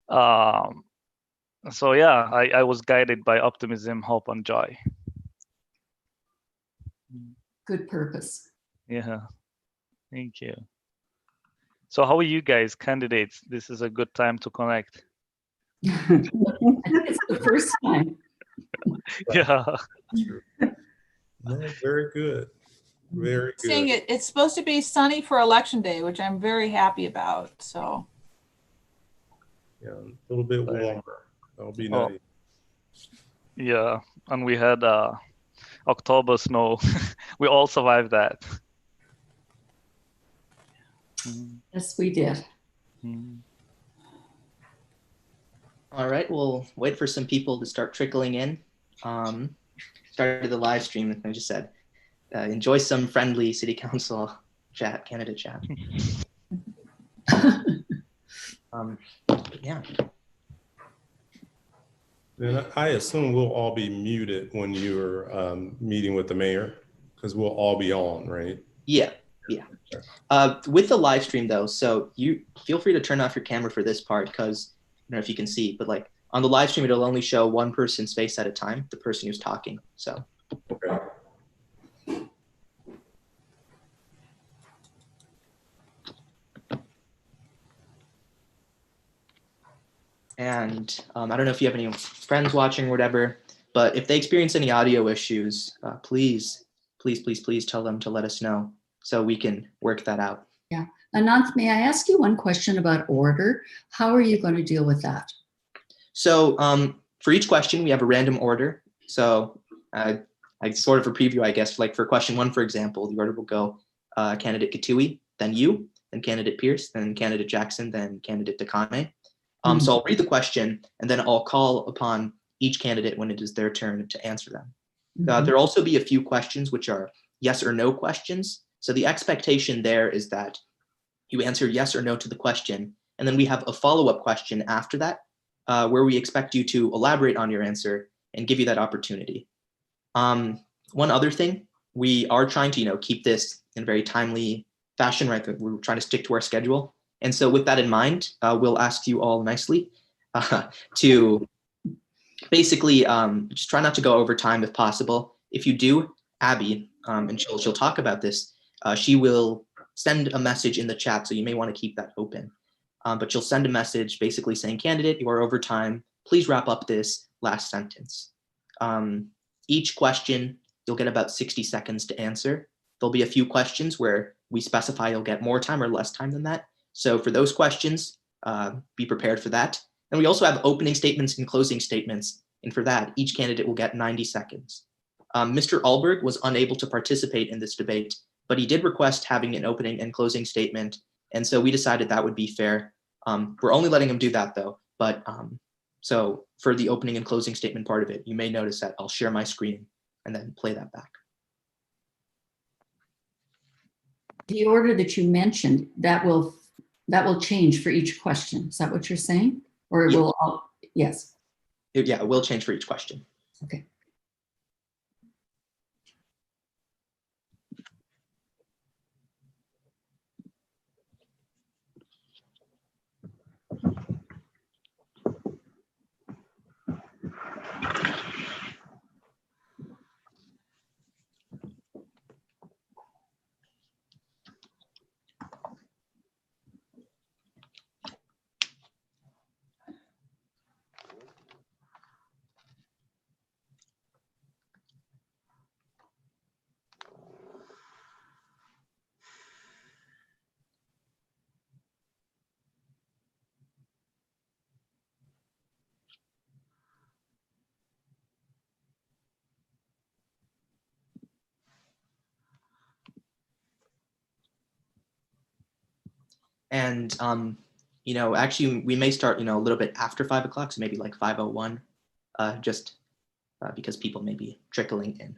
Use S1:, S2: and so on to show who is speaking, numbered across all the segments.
S1: Um, so yeah, I was guided by optimism, hope, and joy.
S2: Good purpose.
S1: Yeah, thank you. So how are you guys, candidates? This is a good time to connect.
S2: I think it's the first time.
S1: Yeah.
S3: No, very good. Very good.
S4: Seeing it, it's supposed to be sunny for election day, which I'm very happy about. So
S3: Yeah, a little bit warmer. That'll be
S1: Oh.
S3: nice.
S1: Yeah, and we had October snow. We all survived that.
S2: Yes, we did.
S5: All right, we'll wait for some people to start trickling in. Started the live stream, and I just said, enjoy some friendly city council chat, candidate chat. Yeah.
S3: Then I assume we'll all be muted when you're meeting with the mayor, because we'll all be on, right?
S5: Yeah, yeah. With the live stream though, so you feel free to turn off your camera for this part, because I don't know if you can see, but like on the live stream, it'll only show one person's face at a time, the person who's talking. So.
S3: Okay.
S5: And I don't know if you have any friends watching or whatever, but if they experience any audio issues, please tell them to let us know so we can work that out.
S2: Yeah. Ananth, may I ask you one question about order? How are you going to deal with that?
S5: So for each question, we have a random order. So like sort of a preview, I guess, like for question 1, for example, the order will go candidate Katui, then you, then candidate Pierce, then candidate Jackson, then candidate Dakane. So I'll read the question, and then I'll call upon each candidate when it is their turn to answer them. There'll also be a few questions which are yes or no questions. So the expectation there is that you answer yes or no to the question, and then we have a follow-up question after that, where we expect you to elaborate on your answer and give you that opportunity. One other thing, we are trying to keep this in a very timely fashion, right? We're trying to stick to our schedule. And so with that in mind, we'll ask you all nicely to basically just try not to go over time if possible. If you do, Abby, and she'll talk about this, she will send a message in the chat, so you may want to keep that open. But she'll send a message basically saying, candidate, you are over time. Please wrap up this last sentence. Each question, you'll get about 60 seconds to answer. There'll be a few questions where we specify you'll get more time or less time than that. So for those questions, be prepared for that. And we also have opening statements and closing statements. And for that, each candidate will get 90 seconds. Mr. Alberg was unable to participate in this debate, but he did request having an opening and closing statement. And so we decided that would be fair. We're only letting him do that though. But so for the opening and closing statement part of it, you may notice that I'll share my screen and then play that back.
S2: The order that you mentioned, that will change for each question. Is that what you're saying? Or it
S5: Yeah.
S2: will all, yes.
S5: Yeah, it will change for each question.
S2: Okay.
S5: And actually we may start a little bit after 5 o'clock, so maybe like 5:01, just because people may be trickling in.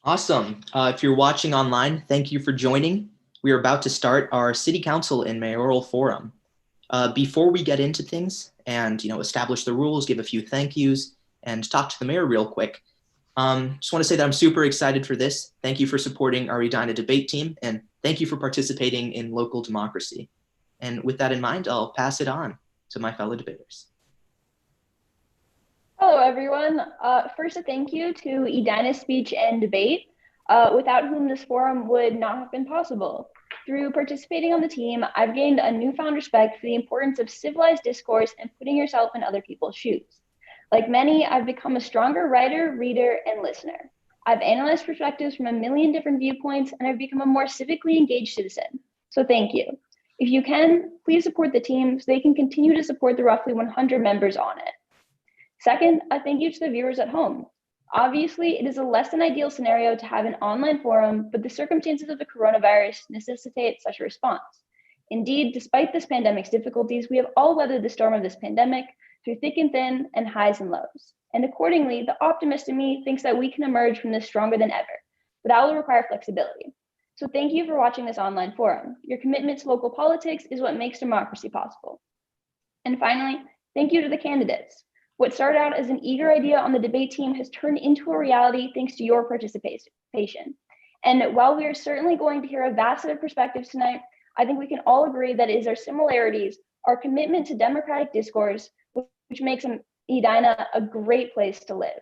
S5: Awesome. If you're watching online, thank you for joining. We are about to start our City Council and Mayoral Forum. Before we get into things and establish the rules, give a few thank yous, and talk to the mayor real quick, just want to say that I'm super excited for this. Thank you for supporting our Edina Debate Team, and thank you for participating in local democracy. And with that in mind, I'll pass it on to my fellow debaters.
S6: Hello, everyone. First, a thank you to Edina Speech and Debate, without whom this forum would not have been possible. Through participating on the team, I've gained a newfound respect for the importance of civilized discourse and putting yourself in other people's shoes. Like many, I've become a stronger writer, reader, and listener. I've analyzed perspectives from a million different viewpoints, and I've become a more civically engaged citizen. So thank you. If you can, please support the team so they can continue to support the roughly 100 members on it. Second, a thank you to the viewers at home. Obviously, it is a less than ideal scenario to have an online forum, but the circumstances of the coronavirus necessitate such a response. Indeed, despite this pandemic's difficulties, we have all weathered the storm of this pandemic through thick and thin and highs and lows. And accordingly, the optimist in me thinks that we can emerge from this stronger than ever, but that will require flexibility. So thank you for watching this online forum. Your commitment to local politics is what makes democracy possible. And finally, thank you to the candidates. What started out as an eager idea on the debate team has turned into a reality thanks to your participation. And while we are certainly going to hear a vast set of perspectives tonight, I think we can all agree that it is our similarities, our commitment to democratic discourse, which makes Edina a great place to live,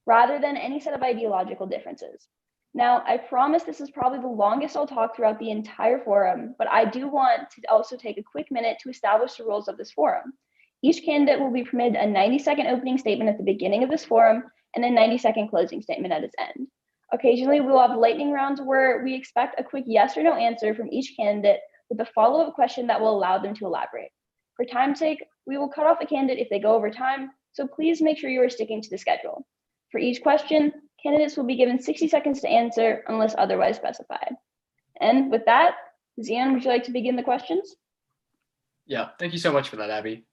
S6: rather than any set of ideological differences. Now, I promise this is probably the longest I'll talk throughout the entire forum, but I do want to also take a quick minute to establish the rules of this forum. Each candidate will be permitted a 90-second opening statement at the beginning of this forum and a 90-second closing statement at its end. Occasionally, we will have lightning rounds where we expect a quick yes or no answer from each candidate with a follow-up question that will allow them to elaborate. For time's sake, we will cut off a candidate if they go over time, so please make sure you are sticking to the schedule. For each question, candidates will be given 60 seconds to answer unless otherwise specified. And with that, Ziyan, would you like to begin the questions?
S7: Yeah, thank you so much for that, Abby.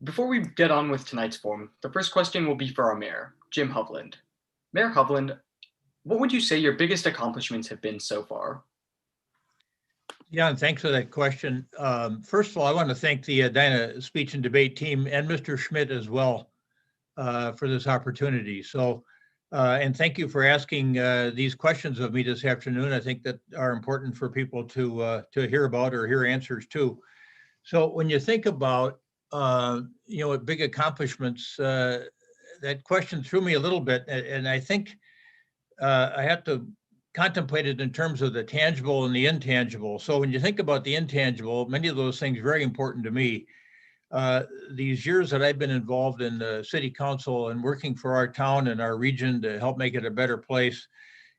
S7: Before we get on with tonight's forum, the first question will be for our mayor, Jim Hovland. Mayor Hovland, what would you say your biggest accomplishments have been so far?
S8: Yeah, and thanks for that question. First of all, I want to thank the Edina Speech and Debate Team and Mr. Schmidt as well for this opportunity. So, and thank you for asking these questions of me this afternoon. I think that are important for people to hear about or hear answers to. So when you think about big accomplishments, that question threw me a little bit, and I think I have to contemplate it in terms of the tangible and the intangible. So when you think about the intangible, many of those things are very important to me. These years that I've been involved in the city council and working for our town and our region to help make it a better place,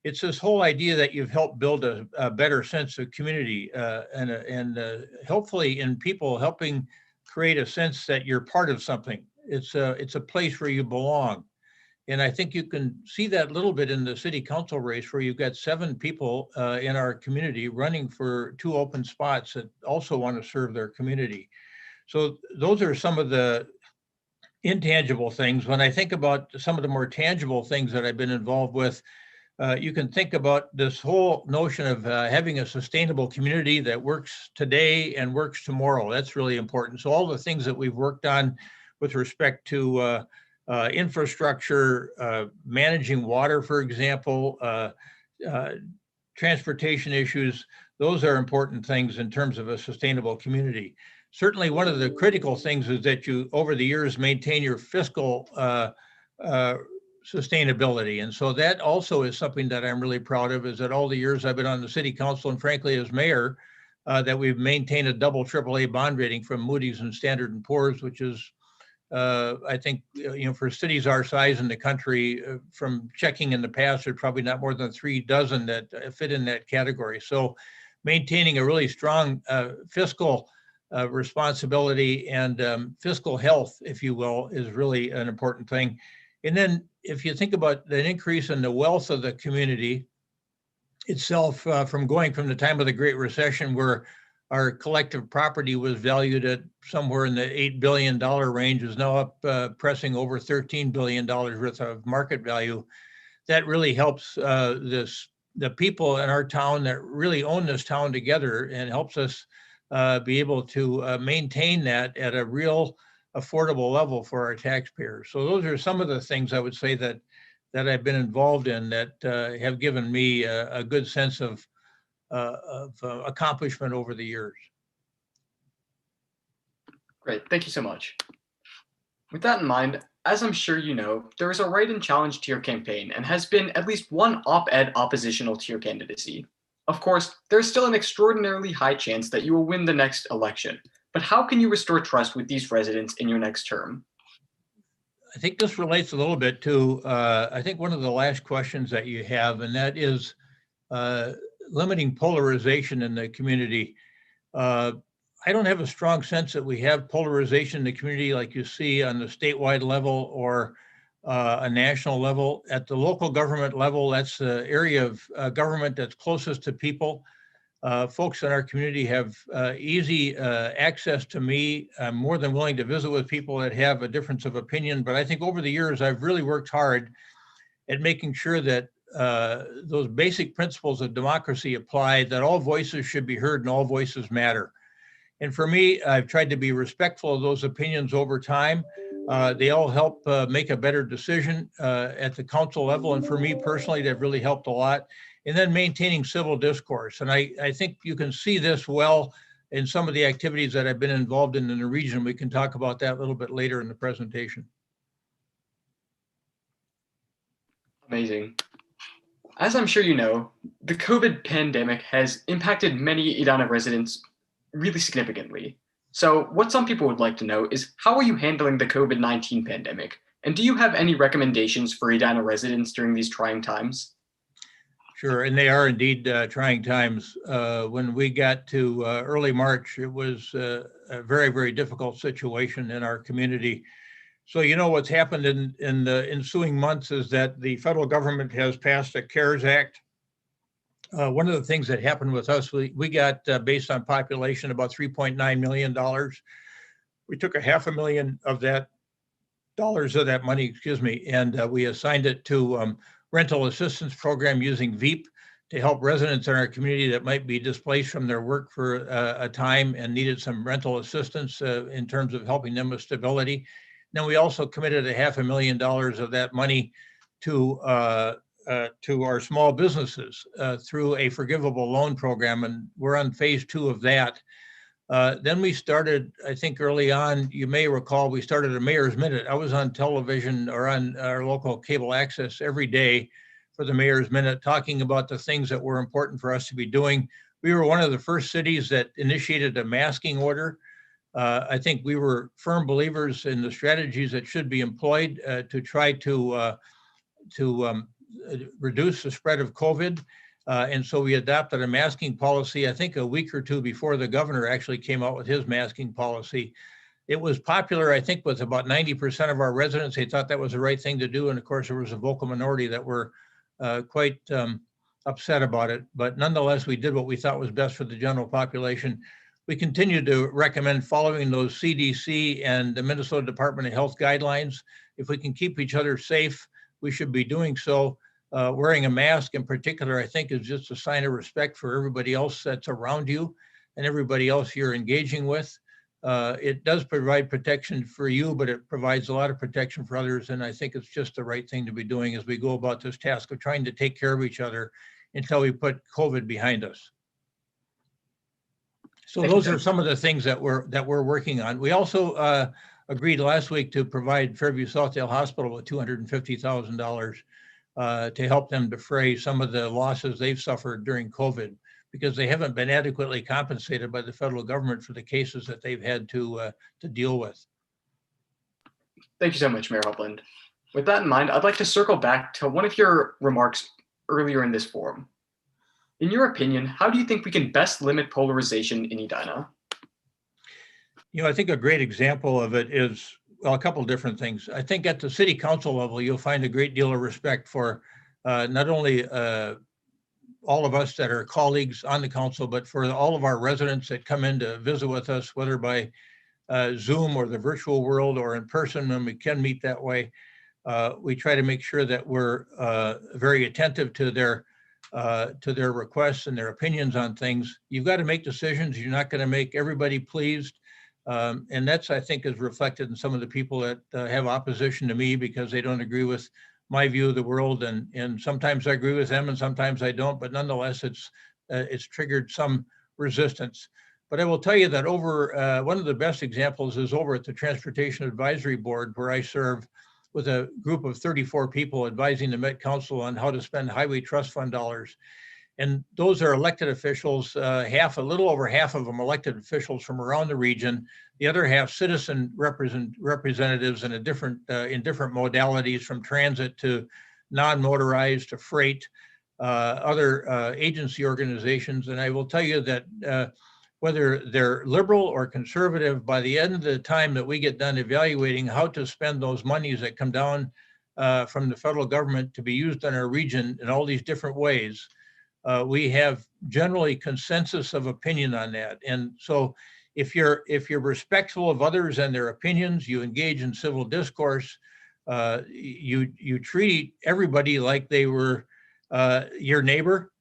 S8: it's this whole idea that you've helped build a better sense of community and hopefully in people helping create a sense that you're part of something. It's a place where you belong. And I think you can see that a little bit in the city council race where you've got 7 people in our community running for 2 open spots that also want to serve their community. So those are some of the intangible things. When I think about some of the more tangible things that I've been involved with, you can think about this whole notion of having a sustainable community that works today and works tomorrow. That's really important. So all the things that we've worked on with respect to infrastructure, managing water, for example, transportation issues, those are important things in terms of a sustainable community. Certainly one of the critical things is that you, over the years, maintain your fiscal sustainability. And so that also is something that I'm really proud of, is that all the years I've been on the city council and frankly as mayor, that we've maintained a double AAA bond rating from Moody's and Standard & Poor's, which is, I think, for cities our size in the country, from checking in the past, there's probably not more than 3 dozen that fit in that category. So maintaining a really strong fiscal responsibility and fiscal health, if you will, is really an important thing. And then if you think about the increase in the wealth of the community itself, from going from the time of the Great Recession where our collective property was valued at somewhere in the $8 billion range, is now up pressing over $13 billion worth of market value. that really helps the people in our town that really own this town together, and helps us be able to maintain that at a real affordable level for our taxpayers. So those are some of the things I would say that I've been involved in that have given me a good sense of accomplishment over the years.
S7: Great, thank you so much. With that in mind, as I'm sure you know, there is a write-in challenge to your campaign and has been at least one op-ed oppositional to your candidacy. Of course, there's still an extraordinarily high chance that you will win the next election, but how can you restore trust with these residents in your next term?
S8: I think this relates a little bit to, I think one of the last questions that you have, and that is limiting polarization in the community. I don't have a strong sense that we have polarization in the community like you see on the statewide level or a national level. At the local government level, that's the area of government that's closest to people. Folks in our community have easy access to me. I'm more than willing to visit with people that have a difference of opinion, but I think over the years, I've really worked hard at making sure that those basic principles of democracy apply, that all voices should be heard and all voices matter. And for me, I've tried to be respectful of those opinions over time. They all help make a better decision at the council level. And for me personally, they've really helped a lot. And then maintaining civil discourse. And I think you can see this well in some of the activities that I've been involved in the region. We can talk about that a little bit later in the presentation.
S7: Amazing. As I'm sure you know, the COVID pandemic has impacted many Edina residents really significantly. So what some people would like to know is, how are you handling the COVID-19 pandemic? And do you have any recommendations for Edina residents during these trying times?
S8: Sure, and they are indeed trying times. When we got to early March, it was a very, very difficult situation in our community. So you know what's happened in the ensuing months is that the federal government has passed a CARES Act. One of the things that happened with us, we got, based on population, about $3.9 million. We took $500,000 of that money, excuse me, and we assigned it to rental assistance program using VEAP to help residents in our community that might be displaced from their work for a time and needed some rental assistance in terms of helping them with stability. Then we also committed $500,000 of that money to our small businesses through a forgivable loan program, and we're on phase 2 of that. Then we started, I think early on, you may recall, we started a Mayor's Minute. I was on television or on our local cable access every day for the Mayor's Minute, talking about the things that were important for us to be doing. We were one of the first cities that initiated a masking order. I think we were firm believers in the strategies that should be employed to try to reduce the spread of COVID. And so we adopted a masking policy, I think a week or two before the governor actually came out with his masking policy. It was popular, I think, with about 90% of our residents. They thought that was the right thing to do. And of course, there was a vocal minority that were quite upset about it. But nonetheless, we did what we thought was best for the general population. We continue to recommend following those CDC and the Minnesota Department of Health guidelines. If we can keep each other safe, we should be doing so. Wearing a mask in particular, I think, is just a sign of respect for everybody else that's around you and everybody else you're engaging with. It does provide protection for you, but it provides a lot of protection for others. And I think it's just the right thing to be doing as we go about this task of trying to take care of each other until we put COVID behind us. So those are some of the things that we're working on. We also agreed last week to provide Fairview Southdale Hospital with $250,000 to help them defray some of the losses they've suffered during COVID, because they haven't been adequately compensated by the federal government for the cases that they've had to deal with.
S7: Thank you so much, Mayor Hovland. With that in mind, I'd like to circle back to one of your remarks earlier in this forum. In your opinion, how do you think we can best limit polarization in Edina?
S8: You know, I think a great example of it is, well, a couple of different things. I think at the city council level, you'll find a great deal of respect for not only all of us that are colleagues on the council, but for all of our residents that come in to visit with us, whether by Zoom or the virtual world or in person when we can meet that way. We try to make sure that we're very attentive to their requests and their opinions on things. You've got to make decisions. You're not going to make everybody pleased. And that's, I think, is reflected in some of the people that have opposition to me because they don't agree with my view of the world. And sometimes I agree with them and sometimes I don't, but nonetheless, it's triggered some resistance. But I will tell you that over one of the best examples is over at the Transportation Advisory Board, where I serve with a group of 34 people advising the Met Council on how to spend highway trust fund dollars. And those are elected officials, a little over half of them elected officials from around the region, the other half citizen representatives in different modalities, from transit to non-motorized to freight, other agency organizations. And I will tell you that whether they're liberal or conservative, by the end of the time that we get done evaluating how to spend those monies that come down from the federal government to be used in our region in all these different ways, we have generally consensus of opinion on that. And so if you're respectful of others and their opinions, you engage in civil discourse, you treat everybody like they were your neighbor,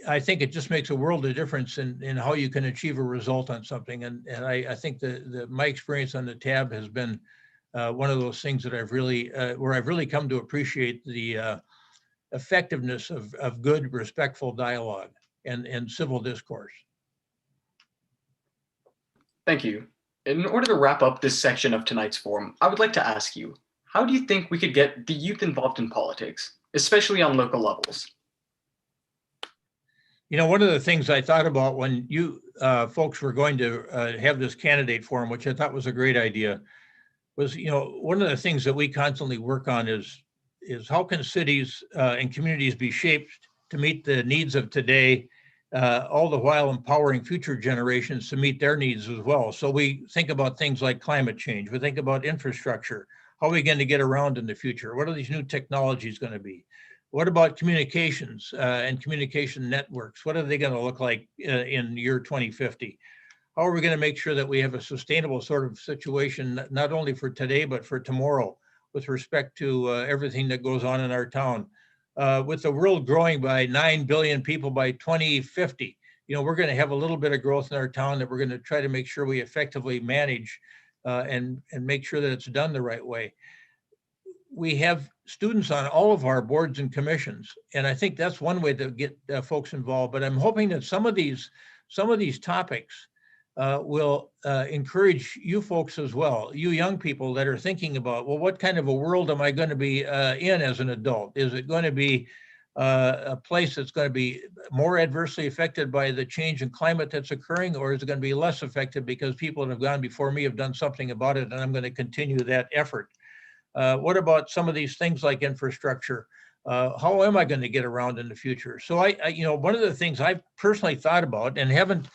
S8: I think it just makes a world of difference in how you can achieve a result on something. And I think my experience on the TAB has been one of those things that I've really come to appreciate the effectiveness of good, respectful dialogue and civil discourse.
S7: Thank you. In order to wrap up this section of tonight's forum, I would like to ask you, how do you think we could get the youth involved in politics, especially on local levels?
S8: You know, one of the things I thought about when you folks were going to have this candidate forum, which I thought was a great idea, was, you know, one of the things that we constantly work on is how can cities and communities be shaped to meet the needs of today, all the while empowering future generations to meet their needs as well. So we think about things like climate change. We think about infrastructure. How are we going to get around in the future? What are these new technologies going to be? What about communications and communication networks? What are they going to look like in year 2050? How are we going to make sure that we have a sustainable sort of situation, not only for today, but for tomorrow, with respect to everything that goes on in our town? With the world growing by 9 billion people by 2050, you know, we're going to have a little bit of growth in our town that we're going to try to make sure we effectively manage and make sure that it's done the right way. We have students on all of our boards and commissions, and I think that's one way to get folks involved. But I'm hoping that some of these topics will encourage you folks as well, you young people that are thinking about, well, what kind of a world am I going to be in as an adult? Is it going to be a place that's going to be more adversely affected by the change in climate that's occurring, or is it going to be less affected because people that have gone before me have done something about it, and I'm going to continue that effort? What about some of these things like infrastructure? How am I going to get around in the future? So I, you know, one of the things I've personally thought about and haven't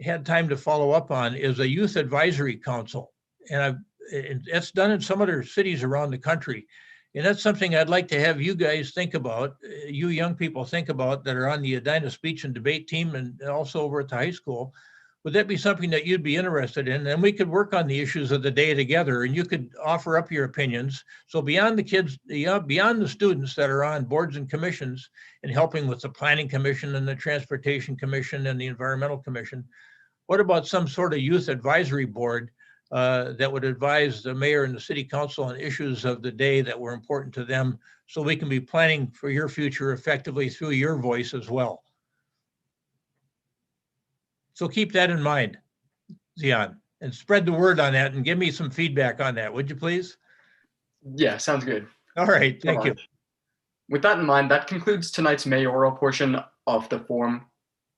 S8: had time to follow up on is a youth advisory council. And it's done in some other cities around the country. And that's something I'd like to have you guys think about, you young people think about that are on the Edina Speech and Debate Team and also over at the high school. Would that be something that you'd be interested in? And we could work on the issues of the day together, and you could offer up your opinions. So beyond the kids, beyond the students that are on boards and commissions and helping with the Planning Commission and the Transportation Commission and the Environmental Commission, what about some sort of youth advisory board that would advise the mayor and the city council on issues of the day that were important to them, so we can be planning for your future effectively through your voice as well? So keep that in mind, Ziyan, and spread the word on that and give me some feedback on that, would you please?
S7: Yeah, sounds good.
S8: All right, thank you.
S7: With that in mind, that concludes tonight's mayoral portion of the forum.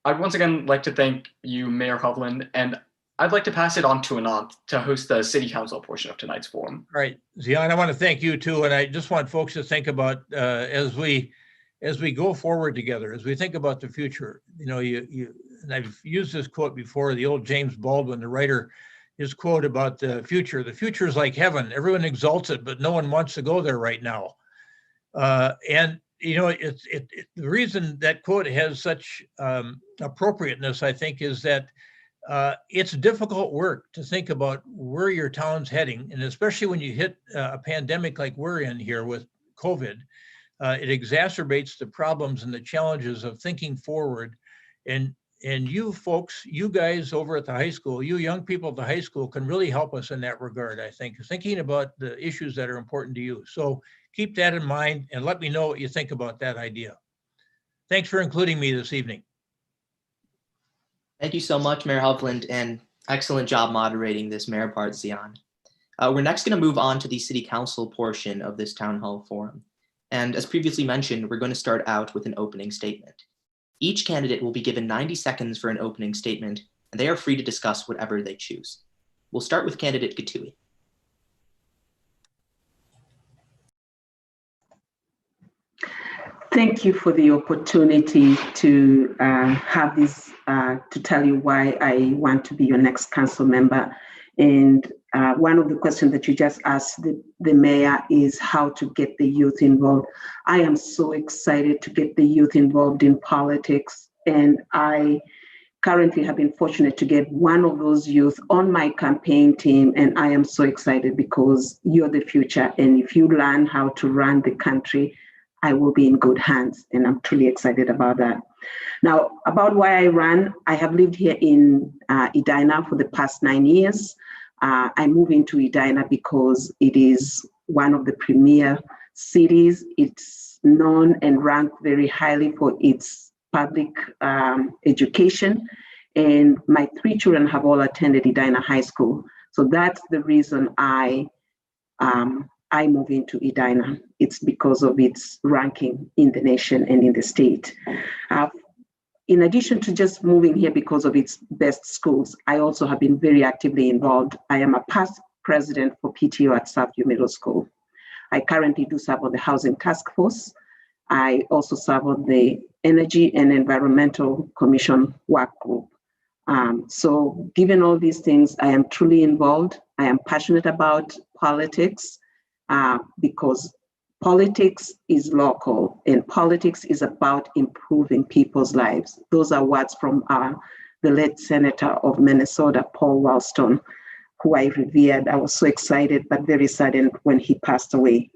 S7: I'd once again like to thank you, Mayor Hovland, and I'd like to pass it on to Ananth to host the city council portion of tonight's forum.
S8: All right, Ziyan, I want to thank you too, and I just want folks to think about as we go forward together, as we think about the future. You know, and I've used this quote before, the old James Baldwin, the writer, his quote about the future. The future is like heaven. Everyone exalts it, but no one wants to go there right now. And you know, the reason that quote has such appropriateness, I think, is that it's difficult work to think about where your town's heading, and especially when you hit a pandemic like we're in here with COVID, it exacerbates the problems and the challenges of thinking forward. And you folks, you guys over at the high school, you young people at the high school can really help us in that regard, I think, thinking about the issues that are important to you. So keep that in mind and let me know what you think about that idea. Thanks for including me this evening.
S5: Thank you so much, Mayor Hovland, and excellent job moderating this mayor part, Ziyan. We're next going to move on to the city council portion of this town hall forum. And as previously mentioned, we're going to start out with an opening statement. Each candidate will be given 90 seconds for an opening statement, and they are free to discuss whatever they choose. We'll start with candidate Gatui.
S9: Thank you for the opportunity to have this, to tell you why I want to be your next council member. And one of the questions that you just asked the mayor is how to get the youth involved. I am so excited to get the youth involved in politics. And I currently have been fortunate to get one of those youth on my campaign team. And I am so excited because you're the future. And if you learn how to run the country, I will be in good hands. And I'm truly excited about that. Now, about why I ran, I have lived here in Edina for the past 9 years. I moved into Edina because it is one of the premier cities. It's known and ranked very highly for its public education. And my 3 children have all attended Edina High School. So that's the reason I moved into Edina. It's because of its ranking in the nation and in the state. In addition to just moving here because of its best schools, I also have been very actively involved. I am a past president for PTO at Southview Middle School. I currently do serve on the Housing Task Force. I also serve on the Energy and Environmental Commission Work Group. So given all these things, I am truly involved. I am passionate about politics because politics is local and politics is about improving people's lives. Those are words from the late Senator of Minnesota, Paul Wellstone, who I revered. I was so excited, but very saddened when he passed away.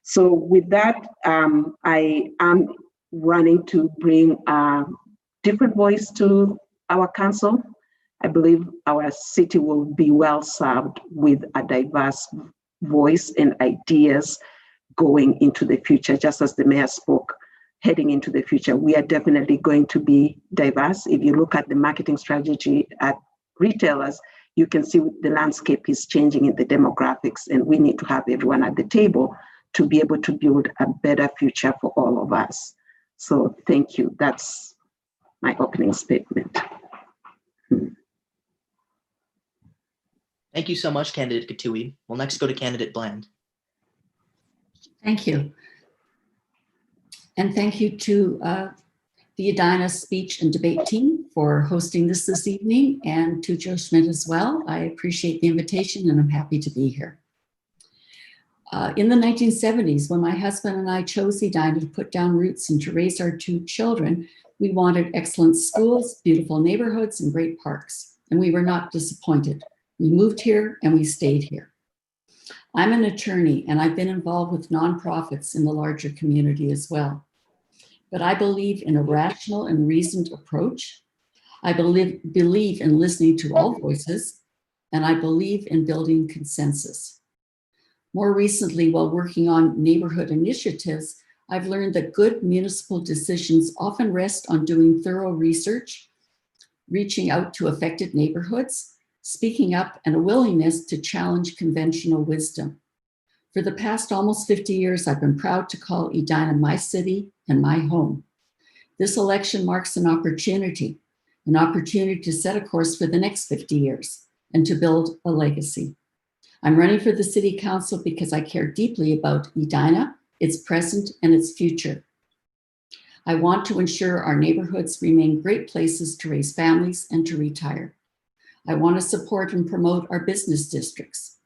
S9: So with that, I am running to bring a different voice to our council. I believe our city will be well served with a diverse voice and ideas going into the future. Just as the mayor spoke, heading into the future, we are definitely going to be diverse. If you look at the marketing strategy at retailers, you can see the landscape is changing in the demographics, and we need to have everyone at the table to be able to build a better future for all of us. So thank you. That's my opening statement.
S5: Thank you so much, candidate Gatui. We'll next go to candidate Bland.
S2: Thank you. And thank you to the Edina Speech and Debate Team for hosting this evening, and to Joe Schmidt as well. I appreciate the invitation and I'm happy to be here. In the 1970s, when my husband and I chose Edina to put down roots and to raise our 2 children, we wanted excellent schools, beautiful neighborhoods, and great parks. And we were not disappointed. We moved here and we stayed here. I'm an attorney and I've been involved with nonprofits in the larger community as well. But I believe in a rational and reasoned approach. I believe in listening to all voices, and I believe in building consensus. More recently, while working on neighborhood initiatives, I've learned that good municipal decisions often rest on doing thorough research, reaching out to affected neighborhoods, speaking up, and a willingness to challenge conventional wisdom. For the past almost 50 years, I've been proud to call Edina my city and my home. This election marks an opportunity to set a course for the next 50 years and to build a legacy. I'm running for the city council because I care deeply about Edina, its present and its future. I want to ensure our neighborhoods remain great places to raise families and to retire. I want to support and promote our business districts.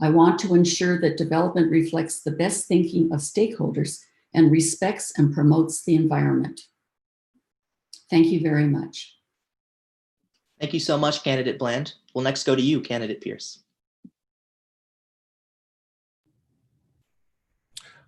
S2: I want to ensure that development reflects the best thinking of stakeholders and respects and promotes the environment. Thank you very much.
S5: Thank you so much, Candidate Bland. We'll next go to you, Candidate Pierce.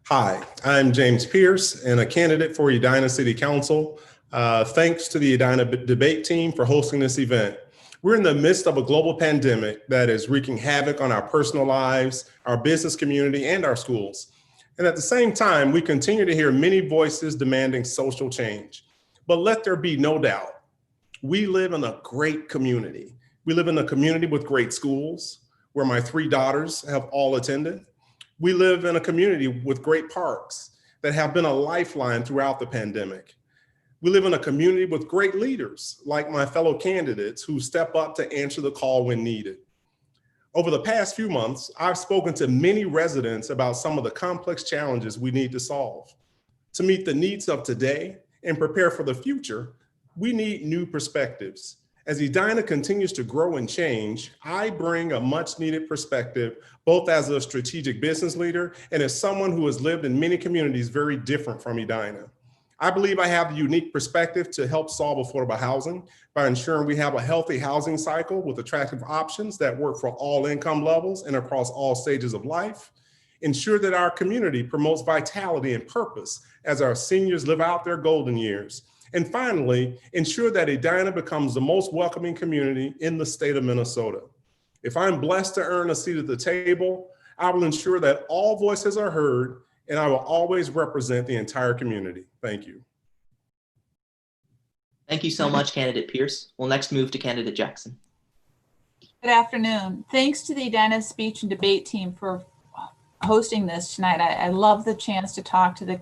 S3: Hi, I'm James Pierce and a candidate for Edina City Council. Thanks to the Edina Debate Team for hosting this event. We're in the midst of a global pandemic that is wreaking havoc on our personal lives, our business community, and our schools. And at the same time, we continue to hear many voices demanding social change. But let there be no doubt, we live in a great community. We live in a community with great schools where my 3 daughters have all attended. We live in a community with great parks that have been a lifeline throughout the pandemic. We live in a community with great leaders like my fellow candidates who step up to answer the call when needed. Over the past few months, I've spoken to many residents about some of the complex challenges we need to solve. To meet the needs of today and prepare for the future, we need new perspectives. As Edina continues to grow and change, I bring a much needed perspective, both as a strategic business leader and as someone who has lived in many communities very different from Edina. I believe I have the unique perspective to help solve affordable housing by ensuring we have a healthy housing cycle with attractive options that work for all income levels and across all stages of life. Ensure that our community promotes vitality and purpose as our seniors live out their golden years. And finally, ensure that Edina becomes the most welcoming community in the state of Minnesota. If I'm blessed to earn a seat at the table, I will ensure that all voices are heard and I will always represent the entire community. Thank you.
S5: Thank you so much, Candidate Pierce. We'll next move to Candidate Jackson.
S4: Good afternoon. Thanks to the Edina Speech and Debate Team for hosting this tonight. I love the chance to talk to the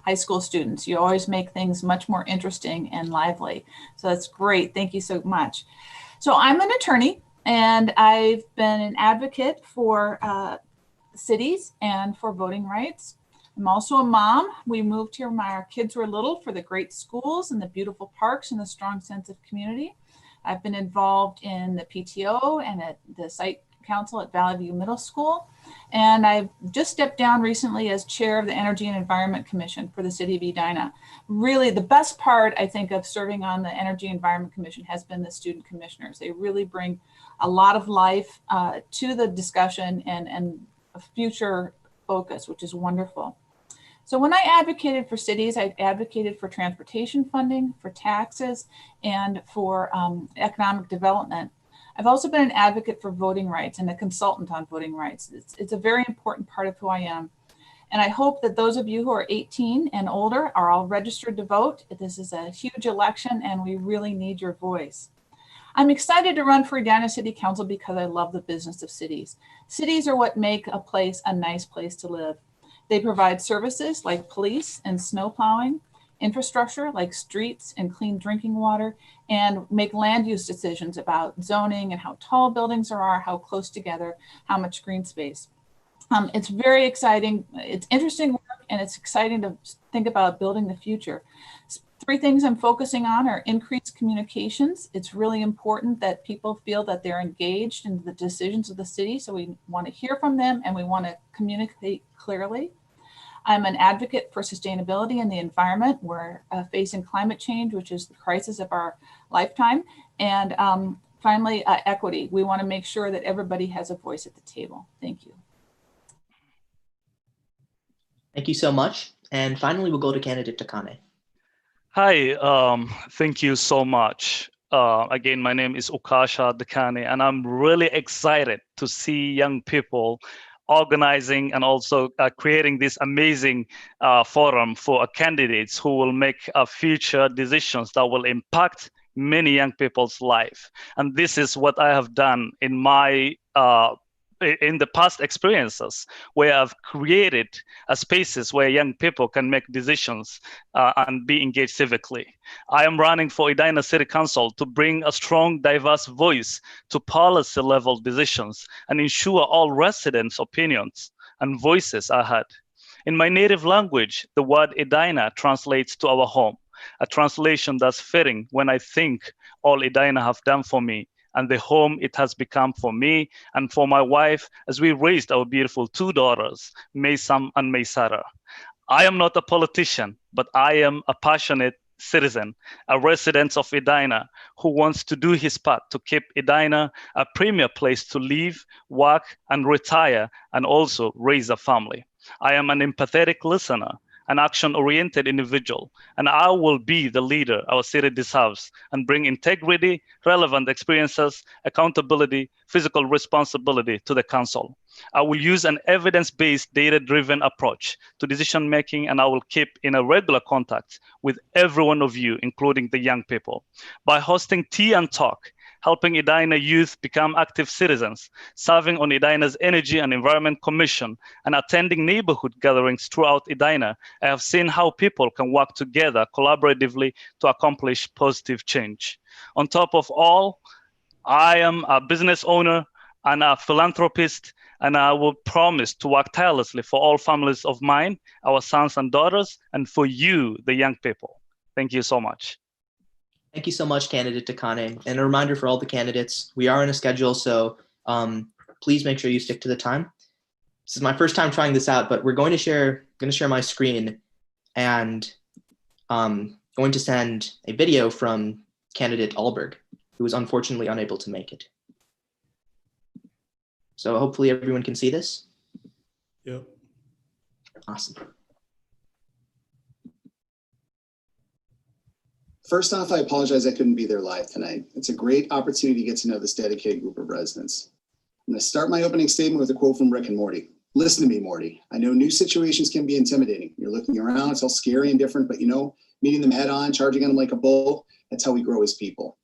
S4: high school students. You always make things much more interesting and lively. So that's great. Thank you so much. So I'm an attorney and I've been an advocate for cities and for voting rights. I'm also a mom. We moved here when our kids were little for the great schools and the beautiful parks and the strong sense of community. I've been involved in the PTO and at the site council at Valley View Middle School. And I've just stepped down recently as chair of the Energy and Environment Commission for the city of Edina. Really the best part, I think, of serving on the Energy and Environment Commission has been the student commissioners. They really bring a lot of life to the discussion and a future focus, which is wonderful. So when I advocated for cities, I advocated for transportation funding, for taxes, and for economic development. I've also been an advocate for voting rights and a consultant on voting rights. It's a very important part of who I am. And I hope that those of you who are 18 and older are all registered to vote. This is a huge election and we really need your voice. I'm excited to run for Edina City Council because I love the business of cities. Cities are what make a place a nice place to live. They provide services like police and snow plowing, infrastructure like streets and clean drinking water, and make land use decisions about zoning and how tall buildings are, how close together, how much green space. It's very exciting. It's interesting work and it's exciting to think about building the future. 3 things I'm focusing on are increased communications. It's really important that people feel that they're engaged in the decisions of the city. So we want to hear from them and we want to communicate clearly. I'm an advocate for sustainability in the environment. We're facing climate change, which is the crisis of our lifetime. And finally, equity. We want to make sure that everybody has a voice at the table. Thank you.
S5: Thank you so much. And finally, we'll go to Candidate Takane.
S1: Hi, thank you so much. Again, my name is Ukasha Dakane, and I'm really excited to see young people organizing and also creating this amazing forum for candidates who will make future decisions that will impact many young people's life. And this is what I have done in my in the past experiences, where I've created spaces where young people can make decisions and be engaged civically. I am running for Edina City Council to bring a strong, diverse voice to policy level decisions and ensure all residents' opinions and voices are heard. In my native language, the word Edina translates to our home, a translation that's fitting when I think all Edina have done for me and the home it has become for me and for my wife as we raised our beautiful 2 daughters, Maysam and Maysara. I am not a politician, but I am a passionate citizen, a resident of Edina who wants to do his part to keep Edina a premier place to live, work, and retire, and also raise a family. I am an empathetic listener, an action-oriented individual, and I will be the leader our city deserves and bring integrity, relevant experiences, accountability, physical responsibility to the council. I will use an evidence-based, data-driven approach to decision-making, and I will keep in a regular contact with every one of you, including the young people. By hosting Tea and Talk, helping Edina youth become active citizens, serving on Edina's Energy and Environment Commission, and attending neighborhood gatherings throughout Edina, I have seen how people can work together collaboratively to accomplish positive change. On top of all, I am a business owner and a philanthropist, and I will promise to work tirelessly for all families of mine, our sons and daughters, and for you, the young people. Thank you so much.
S5: Thank you so much, candidate Takane. And a reminder for all the candidates, we are on a schedule, so please make sure you stick to the time. This is my first time trying this out, but we're going to share my screen and going to send a video from candidate Alberg, who was unfortunately unable to make it. So hopefully everyone can see this.
S3: Yep.
S5: Awesome.
S10: First off, I apologize I couldn't be there live tonight. It's a great opportunity to get to know this dedicated group of residents. I'm going to start my opening statement with a quote from Rick and Morty. Listen to me, Morty. I know new situations can be intimidating. You're looking around, it's all scary and different, but you know, meeting them head on, charging at them like a bull, that's how we grow as people.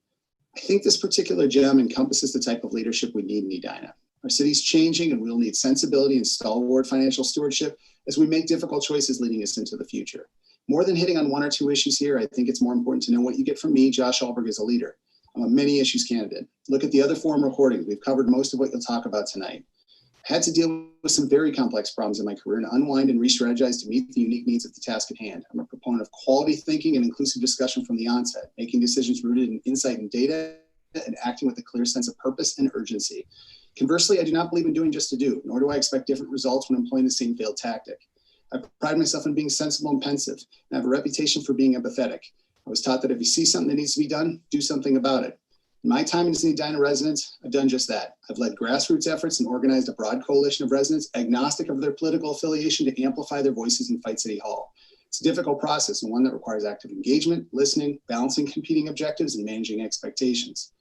S10: I think this particular gem encompasses the type of leadership we need in Edina. Our city's changing and we'll need sensibility and stalwart financial stewardship as we make difficult choices leading us into the future. More than hitting on one or two issues here, I think it's more important to know what you get from me, Josh Alberg, as a leader. I'm a many issues candidate. Look at the other forum recordings. We've covered most of what you'll talk about tonight. I had to deal with some very complex problems in my career and unwind and re-strategize to meet the unique needs of the task at hand. I'm a proponent of quality thinking and inclusive discussion from the onset, making decisions rooted in insight and data and acting with a clear sense of purpose and urgency. Conversely, I do not believe in doing just to do, nor do I expect different results when employing the same failed tactic. I pride myself in being sensible and pensive, and I have a reputation for being empathetic. I was taught that if you see something that needs to be done, do something about it. In my time as an Edina resident, I've done just that. I've led grassroots efforts and organized a broad coalition of residents agnostic of their political affiliation to amplify their voices in Fight City Hall. It's a difficult process and one that requires active engagement, listening, balancing competing objectives, and managing expectations.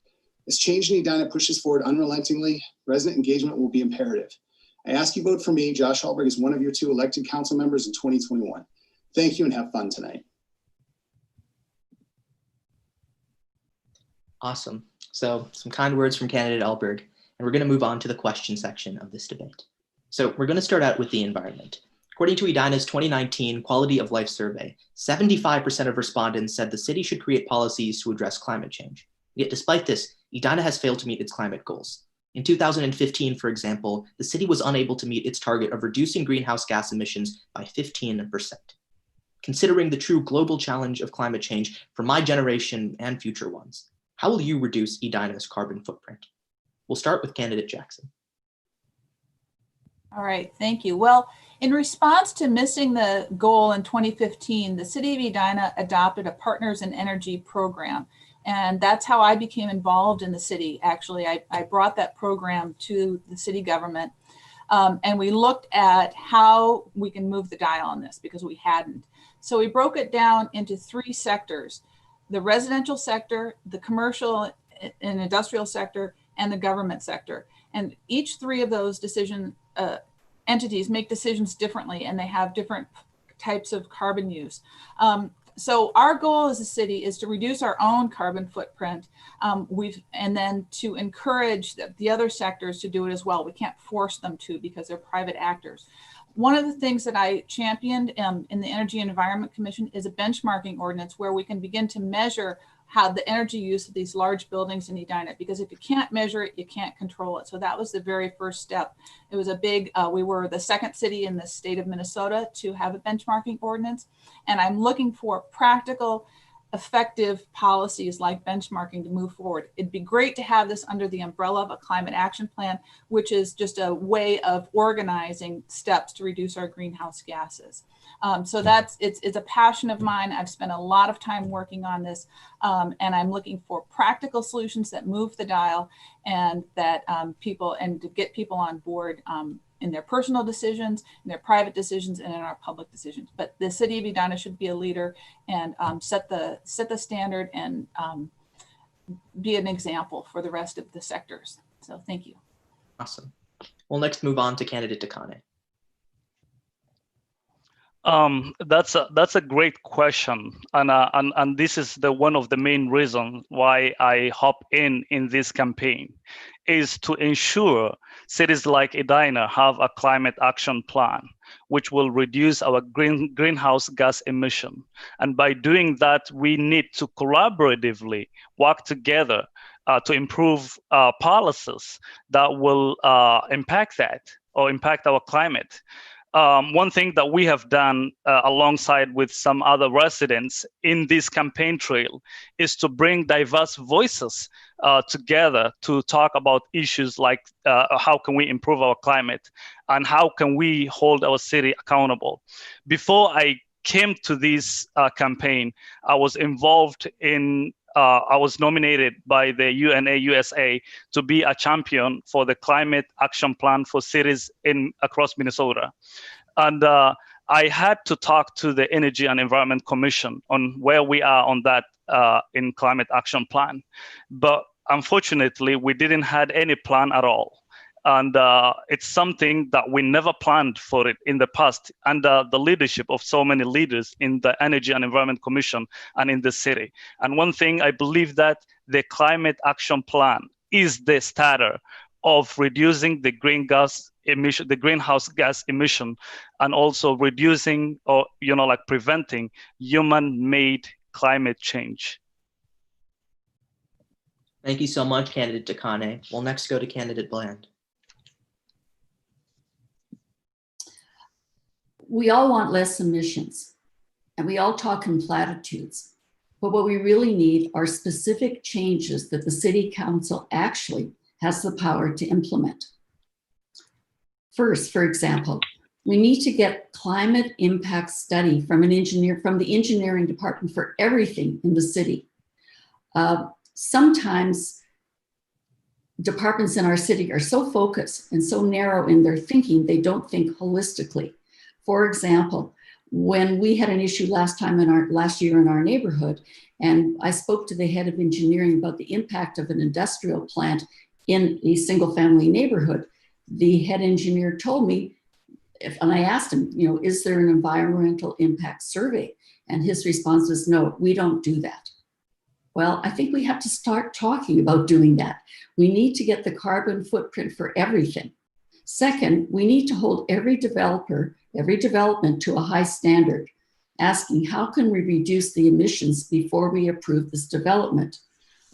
S10: As change in Edina pushes forward unrelentingly, resident engagement will be imperative. I ask you vote for me, Josh Alberg, as one of your two elected council members in 2021. Thank you and have fun tonight.
S5: Awesome. So some kind words from candidate Alberg, and we're going to move on to the question section of this debate. So we're going to start out with the environment. According to Edina's 2019 Quality of Life Survey, 75% of respondents said the city should create policies to address climate change. Yet despite this, Edina has failed to meet its climate goals. In 2015, for example, the city was unable to meet its target of reducing greenhouse gas emissions by 15%. Considering the true global challenge of climate change for my generation and future ones, how will you reduce Edina's carbon footprint? We'll start with candidate Jackson.
S4: All right, thank you. Well, in response to missing the goal in 2015, the city of Edina adopted a Partners in Energy program. And that's how I became involved in the city. Actually, I brought that program to the city government and we looked at how we can move the dial on this because we hadn't. So we broke it down into three sectors: the residential sector, the commercial and industrial sector, and the government sector. And each three of those entities make decisions differently, and they have different types of carbon use. So our goal as a city is to reduce our own carbon footprint, and then to encourage the other sectors to do it as well. We can't force them to because they're private actors. One of the things that I championed in the Energy and Environment Commission is a benchmarking ordinance where we can begin to measure how the energy use of these large buildings in Edina, because if you can't measure it, you can't control it. So that was the very first step. It was a big, we were the second city in the state of Minnesota to have a benchmarking ordinance. And I'm looking for practical effective policies like benchmarking to move forward. It'd be great to have this under the umbrella of a climate action plan, which is just a way of organizing steps to reduce our greenhouse gases. So it's a passion of mine. I've spent a lot of time working on this, and I'm looking for practical solutions that move the dial and that to get people on board in their personal decisions, in their private decisions, and in our public decisions. But the city of Edina should be a leader and set the standard and be an example for the rest of the sectors. So thank you.
S5: Awesome. We'll next move on to candidate Takane.
S1: That's a great question, and this is one of the main reasons why I hop in this campaign, is to ensure cities like Edina have a climate action plan, which will reduce our greenhouse gas emission. And by doing that, we need to collaboratively work together to improve policies that will impact our climate. One thing that we have done alongside with some other residents in this campaign trail is to bring diverse voices together to talk about issues like how can we improve our climate and how can we hold our city accountable. Before I came to this campaign, I was involved in I was nominated by the UNA USA to be a champion for the climate action plan for cities across Minnesota. And I had to talk to the Energy and Environment Commission on where we are on that in climate action plan. But unfortunately, we didn't have any plan at all. And it's something that we never planned for it in the past under the leadership of so many leaders in the Energy and Environment Commission and in the city. And one thing I believe that the climate action plan is the starter of reducing the greenhouse gas emission, and also reducing or preventing human-made climate change.
S5: Thank you so much, candidate Takane. We'll next go to candidate Bland.
S2: We all want less emissions, and we all talk in platitudes, but what we really need are specific changes that the City Council actually has the power to implement. First, for example, we need to get climate impact study from an engineer from the engineering department for everything in the city. Sometimes departments in our city are so focused and so narrow in their thinking, they don't think holistically. For example, when we had an issue last year in our neighborhood, and I spoke to the head of engineering about the impact of an industrial plant in a single family neighborhood, the head engineer told me, and I asked him, is there an environmental impact survey? And his response was, no, we don't do that. Well, I think we have to start talking about doing that. We need to get the carbon footprint for everything. Second, we need to hold every development to a high standard, asking how can we reduce the emissions before we approve this development?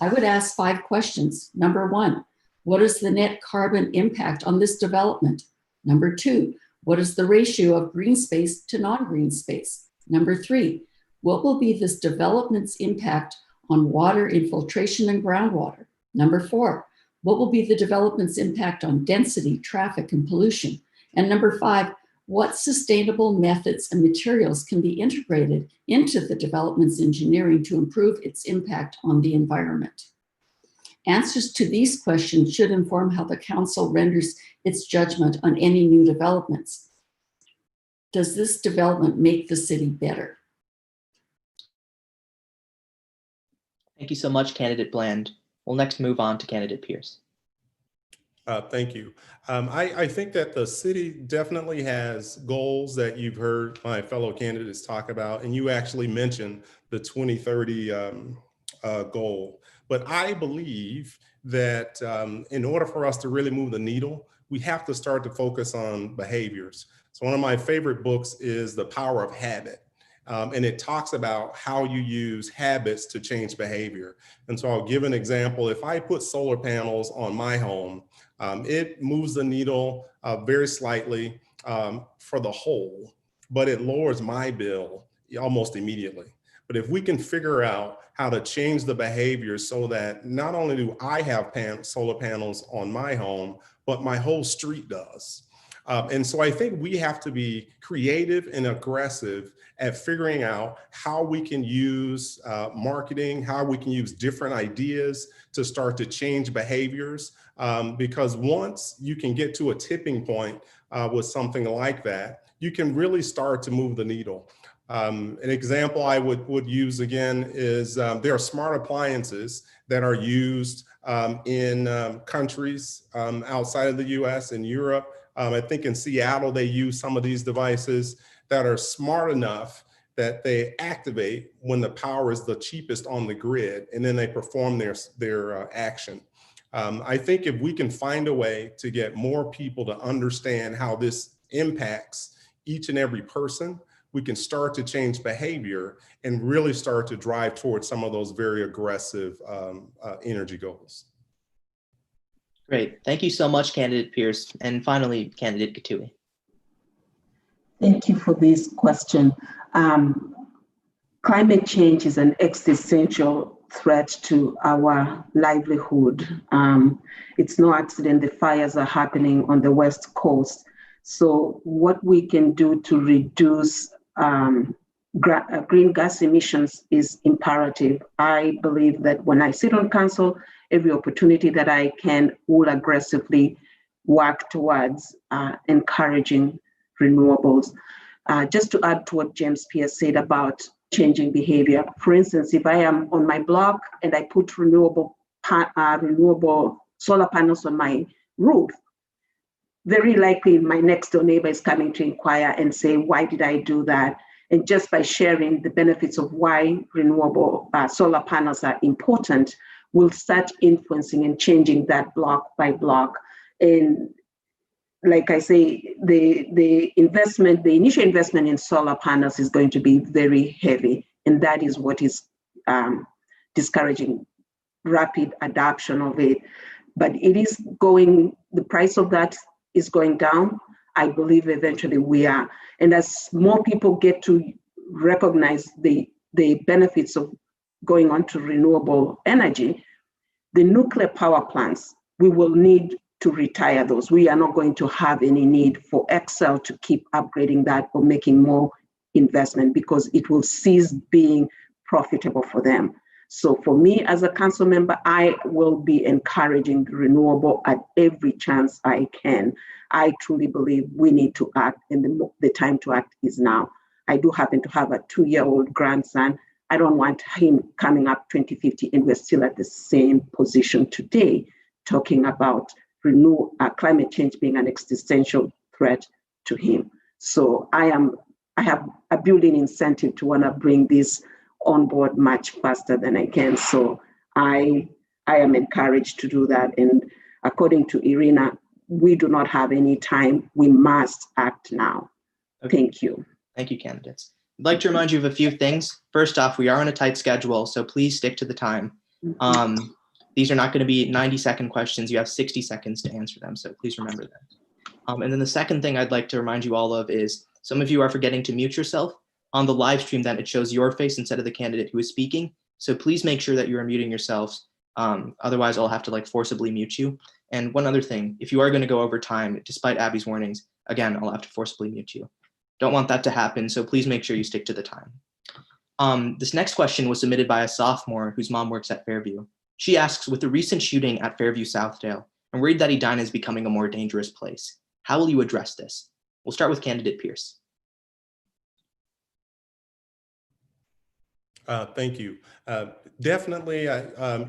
S2: I would ask 5 questions. Number 1, what is the net carbon impact on this development? Number 2, what is the ratio of green space to non-green space? Number 3, what will be this development's impact on water infiltration and groundwater? Number 4, what will be the development's impact on density, traffic, and pollution? And number 5, what sustainable methods and materials can be integrated into the development's engineering to improve its impact on the environment? Answers to these questions should inform how the council renders its judgment on any new developments. Does this development make the city better?
S5: Thank you so much, candidate Bland. We'll next move on to candidate Pierce.
S3: Thank you. I think that the city definitely has goals that you've heard my fellow candidates talk about, and you actually mentioned the 2030 goal. But I believe that in order for us to really move the needle, we have to start to focus on behaviors. So one of my favorite books is The Power of Habit. And it talks about how you use habits to change behavior. And so I'll give an example. If I put solar panels on my home, it moves the needle very slightly for the whole, but it lowers my bill almost immediately. But if we can figure out how to change the behavior so that not only do I have solar panels on my home, but my whole street does. And so I think we have to be creative and aggressive at figuring out how we can use marketing, how we can use different ideas to start to change behaviors. Because once you can get to a tipping point with something like that, you can really start to move the needle. An example I would use again is there are smart appliances that are used in countries outside of the US and Europe. I think in Seattle, they use some of these devices that are smart enough that they activate when the power is the cheapest on the grid, and then they perform their action. I think if we can find a way to get more people to understand how this impacts each and every person, we can start to change behavior and really start to drive towards some of those very aggressive energy goals.
S5: Great. Thank you so much, Candidate Pierce. And finally, Candidate Gatui.
S9: Thank you for this question. Climate change is an existential threat to our livelihood. It's no accident the fires are happening on the West Coast. So what we can do to reduce green gas emissions is imperative. I believe that when I sit on council, every opportunity that I can will aggressively work towards encouraging renewables. Just to add to what James Pierce said about changing behavior. For instance, if I am on my block and I put renewable solar panels on my roof, very likely my next door neighbor is coming to inquire and say, why did I do that? And just by sharing the benefits of why renewable solar panels are important, we'll start influencing and changing that block by block. And like I say, the initial investment in solar panels is going to be very heavy, and that is what is discouraging rapid adoption of it. But it is the price of that is going down. I believe eventually we are. And as more people get to recognize the benefits of going on to renewable energy, the nuclear power plants, we will need to retire those. We are not going to have any need for Excel to keep upgrading that or making more investment because it will cease being profitable for them. So for me as a council member, I will be encouraging renewable at every chance I can. I truly believe we need to act, and the time to act is now. I do happen to have a 2-year-old grandson. I don't want him coming up 2050 and we're still at the same position today, talking about climate change being an existential threat to him. So I have a building incentive to want to bring this on board much faster than I can. So I am encouraged to do that. And according to Irina, we do not have any time. We must act now. Okay. Thank you.
S5: Thank you, candidates. I'd like to remind you of a few things. First off, we are on a tight schedule, so please stick to the time. These are not going to be 90-second questions. You have 60 seconds to answer them, so please remember that. And then the second thing I'd like to remind you all of is some of you are forgetting to mute yourself. On the live stream, then it shows your face instead of the candidate who is speaking. So please make sure that you are muting yourselves. Otherwise, I'll have to forcibly mute you. And one other thing, if you are going to go over time, despite Abby's warnings, again, I'll have to forcibly mute you. Don't want that to happen, so please make sure you stick to the time. This next question was submitted by a sophomore whose mom works at Fairview. She asks, with the recent shooting at Fairview Southdale, I'm worried that Edina is becoming a more dangerous place. How will you address this? We'll start with candidate Pierce.
S3: Thank you. Definitely,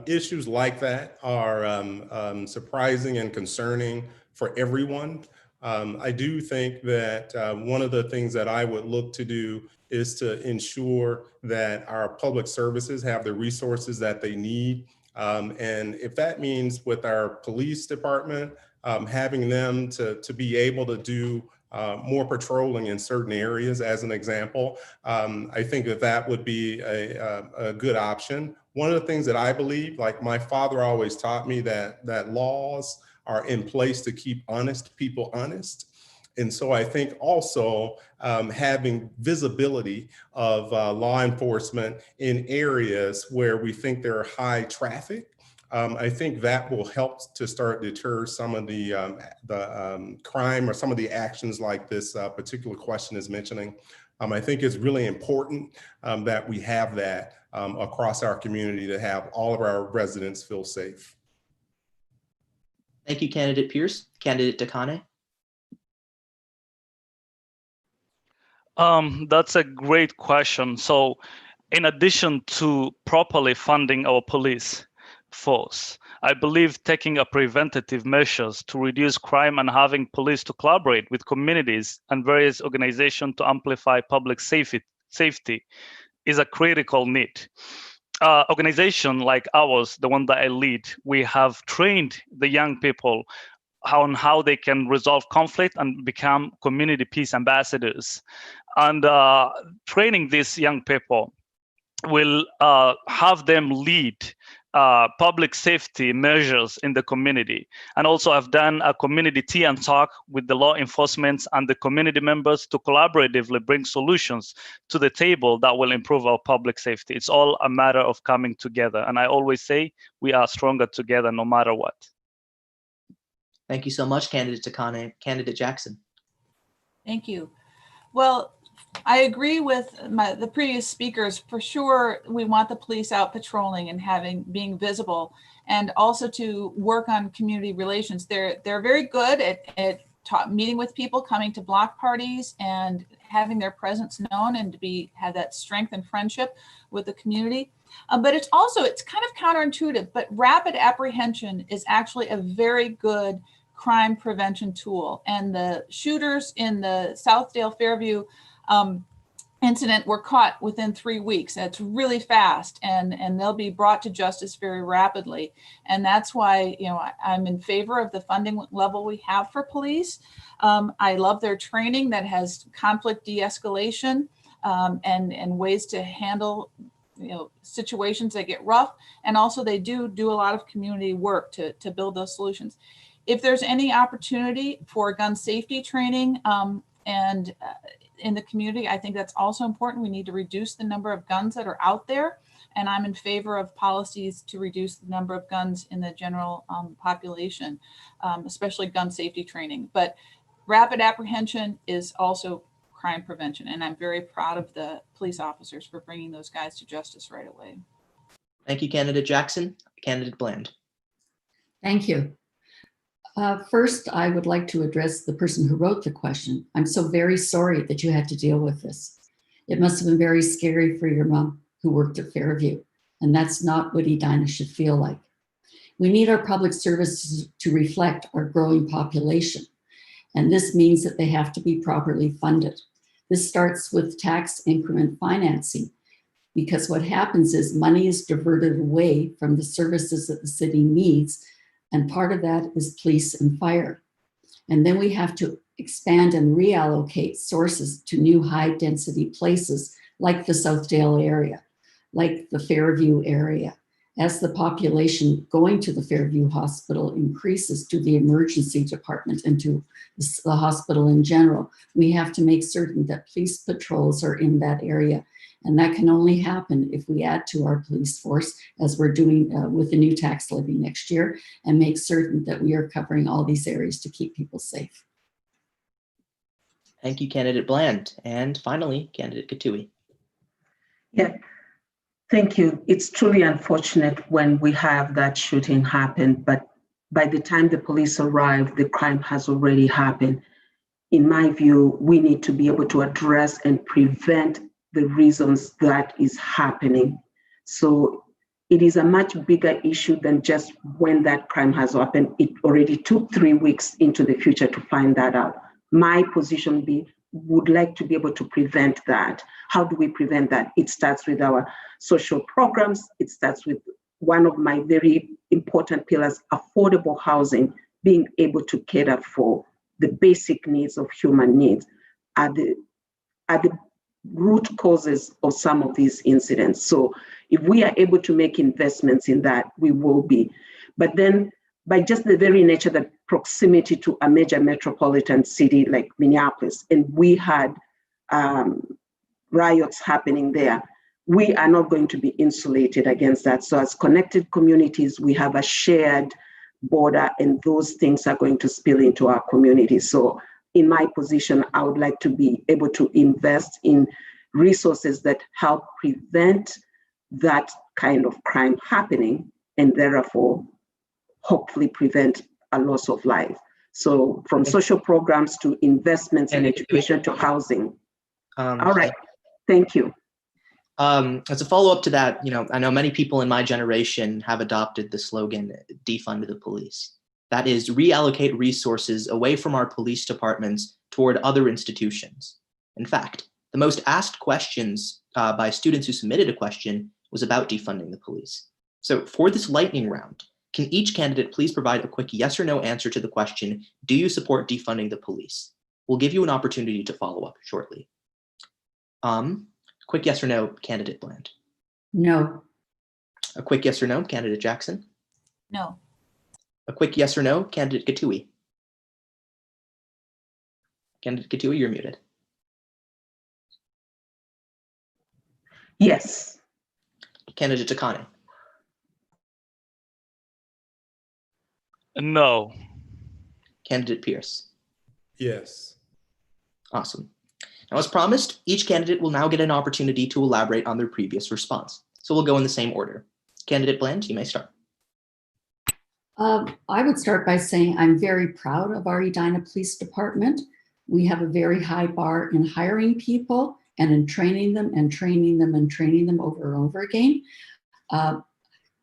S3: issues like that are surprising and concerning for everyone. I do think that one of the things that I would look to do is to ensure that our public services have the resources that they need. And if that means with our police department, having them to be able to do more patrolling in certain areas, as an example, I think that would be a good option. One of the things that I believe, like my father always taught me, that laws are in place to keep honest people honest. And so I think also having visibility of law enforcement in areas where we think there are high traffic, I think that will help to start deter some of the crime or some of the actions like this particular question is mentioning. I think it's really important that we have that across our community to have all of our residents feel safe.
S5: Thank you, Candidate Pierce. Candidate Takane.
S1: That's a great question. So in addition to properly funding our police force, I believe taking a preventative measures to reduce crime and having police to collaborate with communities and various organizations to amplify public safety is a critical need. Organization like ours, the one that I lead, we have trained the young people on how they can resolve conflict and become community peace ambassadors. And training these young people will have them lead public safety measures in the community. And also I've done a community tea and talk with the law enforcement and the community members to collaboratively bring solutions to the table that will improve our public safety. It's all a matter of coming together. And I always say we are stronger together no matter what.
S5: Thank you so much, Candidate Takane. Candidate Jackson.
S4: Thank you. Well, I agree with the previous speakers. For sure, we want the police out patrolling and being visible, and also to work on community relations. They're very good at meeting with people, coming to block parties, and having their presence known, and to have that strength and friendship with the community. But it's kind of counterintuitive. But rapid apprehension is actually a very good crime prevention tool. And the shooters in the Southdale Fairview incident were caught within 3 weeks. That's really fast, and they'll be brought to justice very rapidly. And that's why, I'm in favor of the funding level we have for police. I love their training that has conflict de-escalation and ways to handle situations that get rough. And also they do a lot of community work to build those solutions. If there's any opportunity for gun safety training and in the community, I think that's also important. We need to reduce the number of guns that are out there. And I'm in favor of policies to reduce the number of guns in the general population, especially gun safety training. But rapid apprehension is also crime prevention. And I'm very proud of the police officers for bringing those guys to justice right away.
S5: Thank you, Candidate Jackson. Candidate Bland.
S2: Thank you. First, I would like to address the person who wrote the question. I'm so very sorry that you had to deal with this. It must have been very scary for your mom who worked at Fairview, and that's not what Edina should feel like. We need our public services to reflect our growing population, and this means that they have to be properly funded. This starts with tax increment financing, because what happens is money is diverted away from the services that the city needs, and part of that is police and fire. And then we have to expand and reallocate sources to new high density places like the Southdale area, like the Fairview area. As the population going to the Fairview Hospital increases, to the emergency department and to the hospital in general, we have to make certain that police patrols are in that area. And that can only happen if we add to our police force, as we're doing with the new tax levy next year, and make certain that we are covering all these areas to keep people safe.
S5: Thank you, Candidate Bland. And finally, Candidate Katui.
S9: Yeah, thank you. It's truly unfortunate when we have that shooting happen, but by the time the police arrive, the crime has already happened. In my view, we need to be able to address and prevent the reasons that is happening. So it is a much bigger issue than just when that crime has happened. It already took 3 weeks into the future to find that out. My position would like to be able to prevent that. How do we prevent that? It starts with our social programs. It starts with one of my very important pillars, affordable housing, being able to cater for the basic needs of human needs are the root causes of some of these incidents. So if we are able to make investments in that, we will be. But then by just the very nature that proximity to a major metropolitan city like Minneapolis, and we had riots happening there, we are not going to be insulated against that. So as connected communities, we have a shared border, and those things are going to spill into our communities. So in my position, I would like to be able to invest in resources that help prevent that kind of crime happening, and therefore hopefully prevent a loss of life. So from social programs to investments in education to housing. All right, thank you.
S5: As a follow-up to that, I know many people in my generation have adopted the slogan, defund the police. That is, reallocate resources away from our police departments toward other institutions. In fact, the most asked questions by students who submitted a question was about defunding the police. So for this lightning round, can each candidate please provide a quick yes or no answer to the question, do you support defunding the police? We'll give you an opportunity to follow up shortly. Quick yes or no, candidate Bland.
S2: No.
S5: A quick yes or no, candidate Jackson.
S4: No.
S5: A quick yes or no, candidate Gatui. Candidate Gatui, you're muted.
S9: Yes.
S5: Candidate Takane.
S1: No.
S5: Candidate Pierce.
S3: Yes.
S5: Awesome. Now, as promised, each candidate will now get an opportunity to elaborate on their previous response. So we'll go in the same order. Candidate Bland, you may start.
S2: I would start by saying I'm very proud of our Edina Police Department. We have a very high bar in hiring people and in training them and training them and training them over and over again.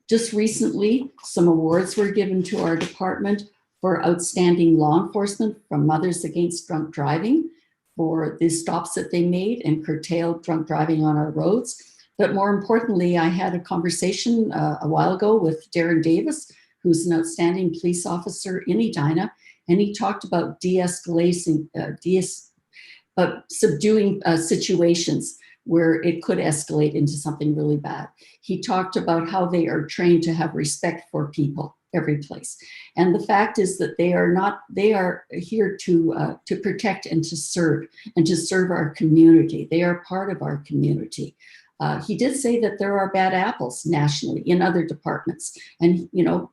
S2: Just recently, some awards were given to our department for outstanding law enforcement from Mothers Against Drunk Driving for the stops that they made and curtailed drunk driving on our roads. But more importantly, I had a conversation a while ago with Darren Davis, who's an outstanding police officer in Edina, and he talked about de-escalating, subduing situations where it could escalate into something really bad. He talked about how they are trained to have respect for people every place. And the fact is that they are here to protect and to serve our community. They are part of our community. He did say that there are bad apples nationally in other departments. And,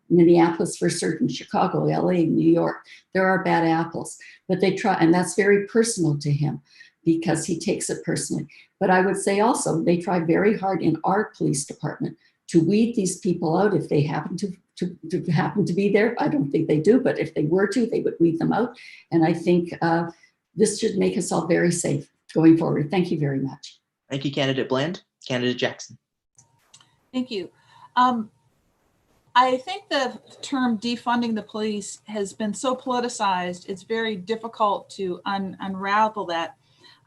S2: Minneapolis for certain, Chicago, LA, New York, there are bad apples. But they try, and that's very personal to him because he takes it personally. But I would say also they try very hard in our police department to weed these people out if they happen to happen to be there. I don't think they do, but if they were to, they would weed them out. And I think this should make us all very safe going forward. Thank you very much.
S5: Thank you, Candidate Bland. Candidate Jackson.
S4: Thank you. I think the term defunding the police has been so politicized, it's very difficult to unravel that.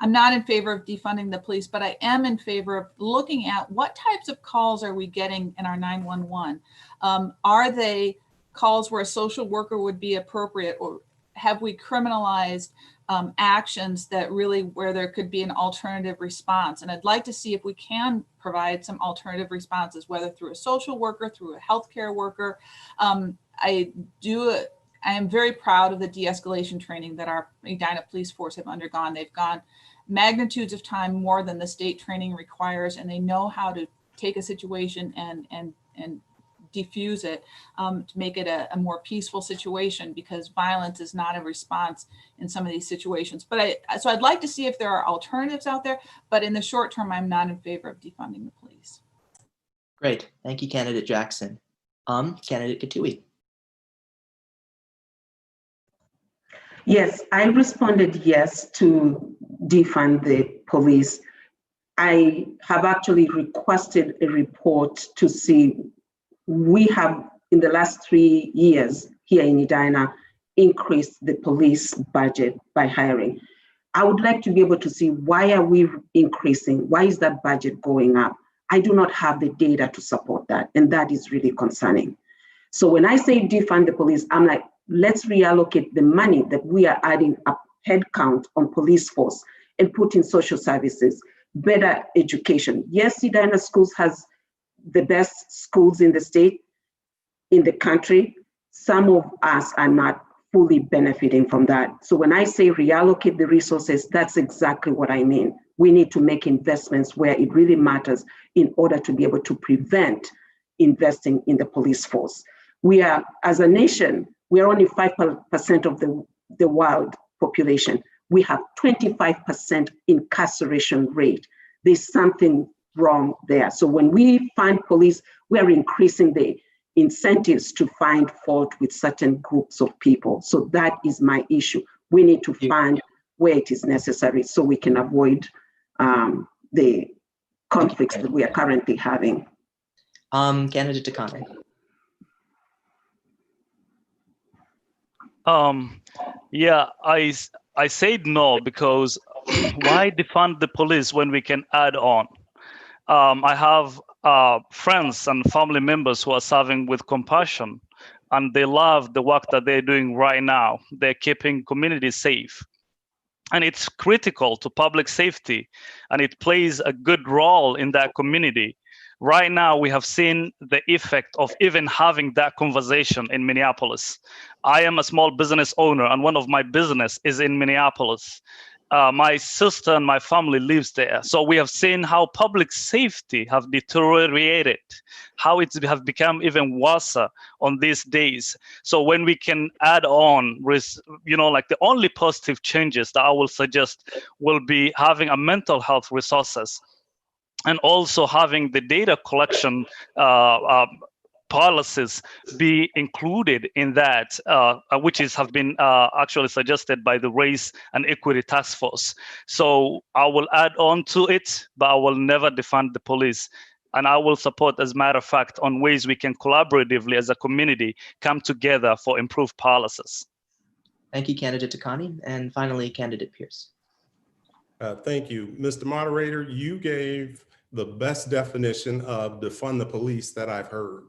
S4: I'm not in favor of defunding the police, but I am in favor of looking at what types of calls are we getting in our 911. Are they calls where a social worker would be appropriate, or have we criminalized actions that really where there could be an alternative response? And I'd like to see if we can provide some alternative responses, whether through a social worker, through a healthcare worker. I am very proud of the de-escalation training that our Edina police force have undergone. They've gone magnitudes of time more than the state training requires, and they know how to take a situation and diffuse it to make it a more peaceful situation, because violence is not a response in some of these situations. But so I'd like to see if there are alternatives out there, but in the short term, I'm not in favor of defunding the police.
S5: Great, thank you, Candidate Jackson. Candidate Gatui.
S9: Yes, I responded yes to defund the police. I have actually requested a report to see, we have in the last 3 years here in Edina increased the police budget by hiring. I would like to be able to see, why are we increasing? Why is that budget going up? I do not have the data to support that, and that is really concerning. So when I say defund the police, I'm like, let's reallocate the money that we are adding up headcount on police force and put in social services, better education. Yes, Edina Schools has the best schools in the state, in the country. Some of us are not fully benefiting from that. So when I say reallocate the resources, that's exactly what I mean. We need to make investments where it really matters in order to be able to prevent investing in the police force. We are, as a nation, we are only 5% of the world population. We have 25% incarceration rate. There's something wrong there. So when we fund police, we are increasing the incentives to find fault with certain groups of people. So that is my issue. We need to fund where it is necessary so we can avoid the conflicts that we are currently having.
S5: Candidate Takane.
S1: Yeah, I said no because why defund the police when we can add on? I have friends and family members who are serving with compassion, and they love the work that they're doing right now. They're keeping communities safe. And it's critical to public safety, and it plays a good role in that community. Right now, we have seen the effect of even having that conversation in Minneapolis. I am a small business owner, and one of my business is in Minneapolis. My sister and my family lives there. So we have seen how public safety have deteriorated, how it have become even worse on these days. So when we can add on, like the only positive changes that I will suggest will be having a mental health resources and also having the data collection policies be included in that, which have been actually suggested by the Race and Equity Task Force. So I will add on to it, but I will never defund the police. And I will support, as a matter of fact, on ways we can collaboratively as a community come together for improved policies.
S5: Thank you, Candidate Takane. And finally, Candidate Pierce.
S3: Thank you. Mr. Moderator, you gave the best definition of defund the police that I've heard.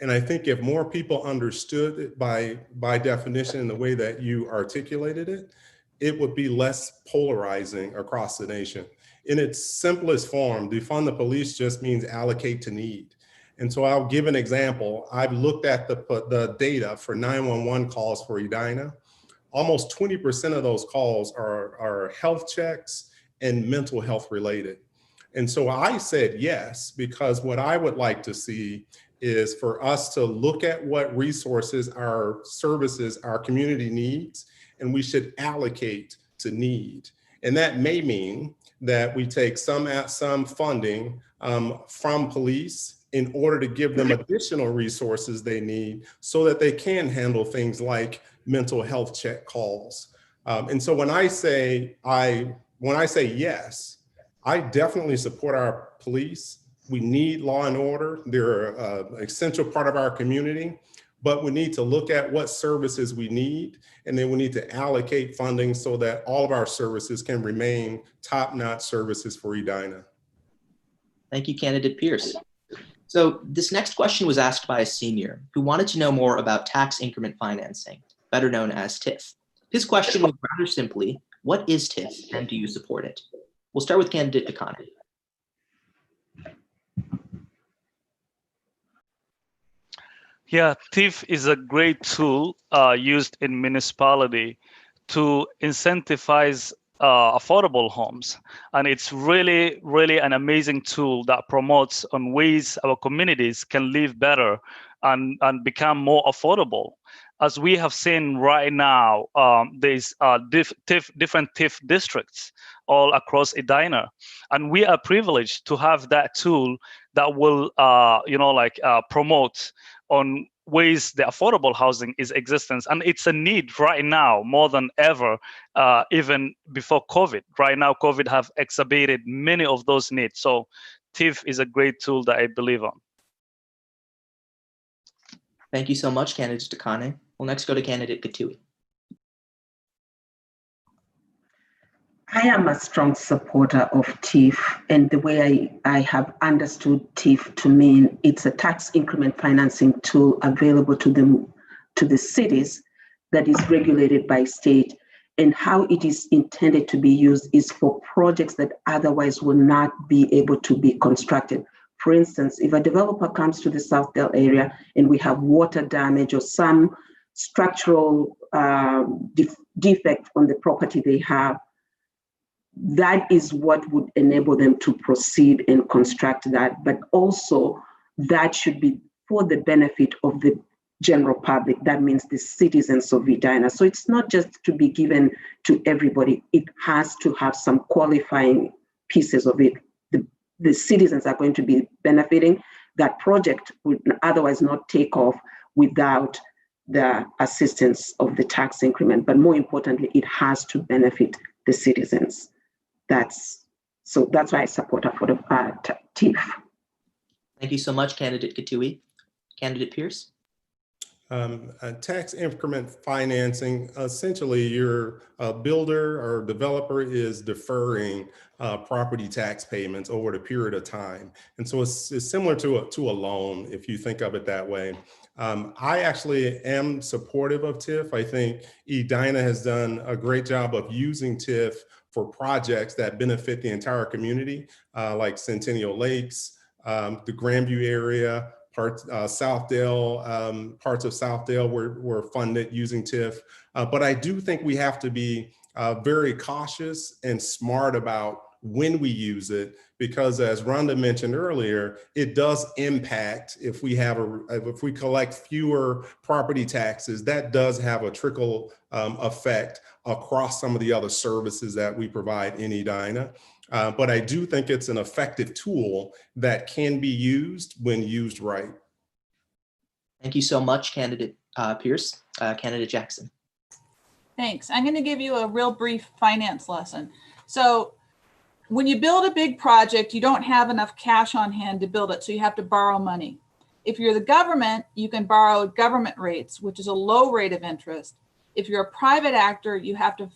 S3: And I think if more people understood it by definition in the way that you articulated it, it would be less polarizing across the nation. In its simplest form, defund the police just means allocate to need. And so I'll give an example. I've looked at the data for 911 calls for Edina. Almost 20% of those calls are health checks and mental health related. And so I said yes, because what I would like to see is for us to look at what resources, our services, our community needs, and we should allocate to need. And that may mean that we take some funding from police in order to give them additional resources they need so that they can handle things like mental health check calls. And so when I say yes, I definitely support our police. We need law and order. They're an essential part of our community, but we need to look at what services we need, and then we need to allocate funding so that all of our services can remain top-notch services for Edina.
S5: Thank you, Candidate Pierce. So this next question was asked by a senior who wanted to know more about tax increment financing, better known as TIF. His question was rather simply, what is TIF and do you support it? We'll start with Candidate Takane.
S1: Yeah, TIF is a great tool used in municipality to incentivize affordable homes. And it's really, really an amazing tool that promotes on ways our communities can live better and become more affordable. As we have seen right now, there's different TIF districts all across Edina. And we are privileged to have that tool that will, promote on ways the affordable housing is existence. And it's a need right now more than ever, even before COVID. Right now, COVID have exacerbated many of those needs. So TIF is a great tool that I believe on.
S5: Thank you so much, Candidate Takane. We'll next go to Candidate Katui.
S9: I am a strong supporter of TIF, and the way I have understood TIF to mean it's a tax increment financing tool available to the cities that is regulated by state, and how it is intended to be used is for projects that otherwise will not be able to be constructed. For instance, if a developer comes to the Southdale area and we have water damage or some structural defect on the property they have, that is what would enable them to proceed and construct that. But also that should be for the benefit of the general public. That means the citizens of Edina. So it's not just to be given to everybody. It has to have some qualifying pieces of it. The citizens are going to be benefiting. That project would otherwise not take off without the assistance of the tax increment. But more importantly, it has to benefit the citizens. That's why I support affordable TIF.
S5: Thank you so much, Candidate Katui. Candidate Pierce?
S3: Tax increment financing, essentially your builder or developer is deferring property tax payments over the period of time. And so it's similar to a loan, if you think of it that way. I actually am supportive of TIF. I think Edina has done a great job of using TIF for projects that benefit the entire community, like Centennial Lakes, the Grandview area, Southdale, parts of Southdale were funded using TIF. But I do think we have to be very cautious and smart about when we use it, because as Rhonda mentioned earlier, it does impact if we collect fewer property taxes, that does have a trickle effect across some of the other services that we provide in Edina. But I do think it's an effective tool that can be used when used right.
S5: Thank you so much, Candidate Pierce. Candidate Jackson.
S4: Thanks. I'm going to give you a real brief finance lesson. So when you build a big project, you don't have enough cash on hand to build it, so you have to borrow money. If you're the government, you can borrow at government rates, which is a low rate of interest. If you're a private actor, you have to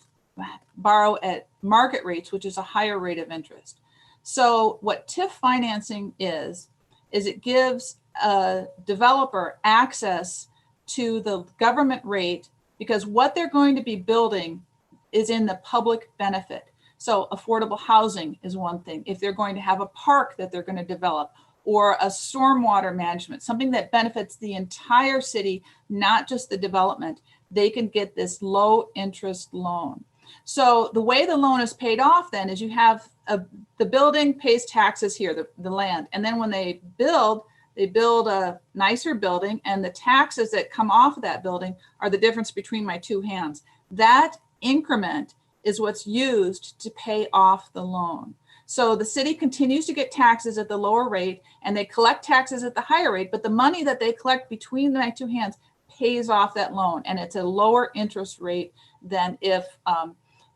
S4: borrow at market rates, which is a higher rate of interest. So what TIF financing is it gives a developer access to the government rate, because what they're going to be building is in the public benefit. So affordable housing is one thing. If they're going to have a park that they're going to develop, or a stormwater management, something that benefits the entire city, not just the development, they can get this low interest loan. So the way the loan is paid off then is you have the building pays taxes here, the land. And then when they build a nicer building, and the taxes that come off of that building are the difference between my two hands. That increment is what's used to pay off the loan. So the city continues to get taxes at the lower rate, and they collect taxes at the higher rate, but the money that they collect between my two hands pays off that loan, and it's a lower interest rate than if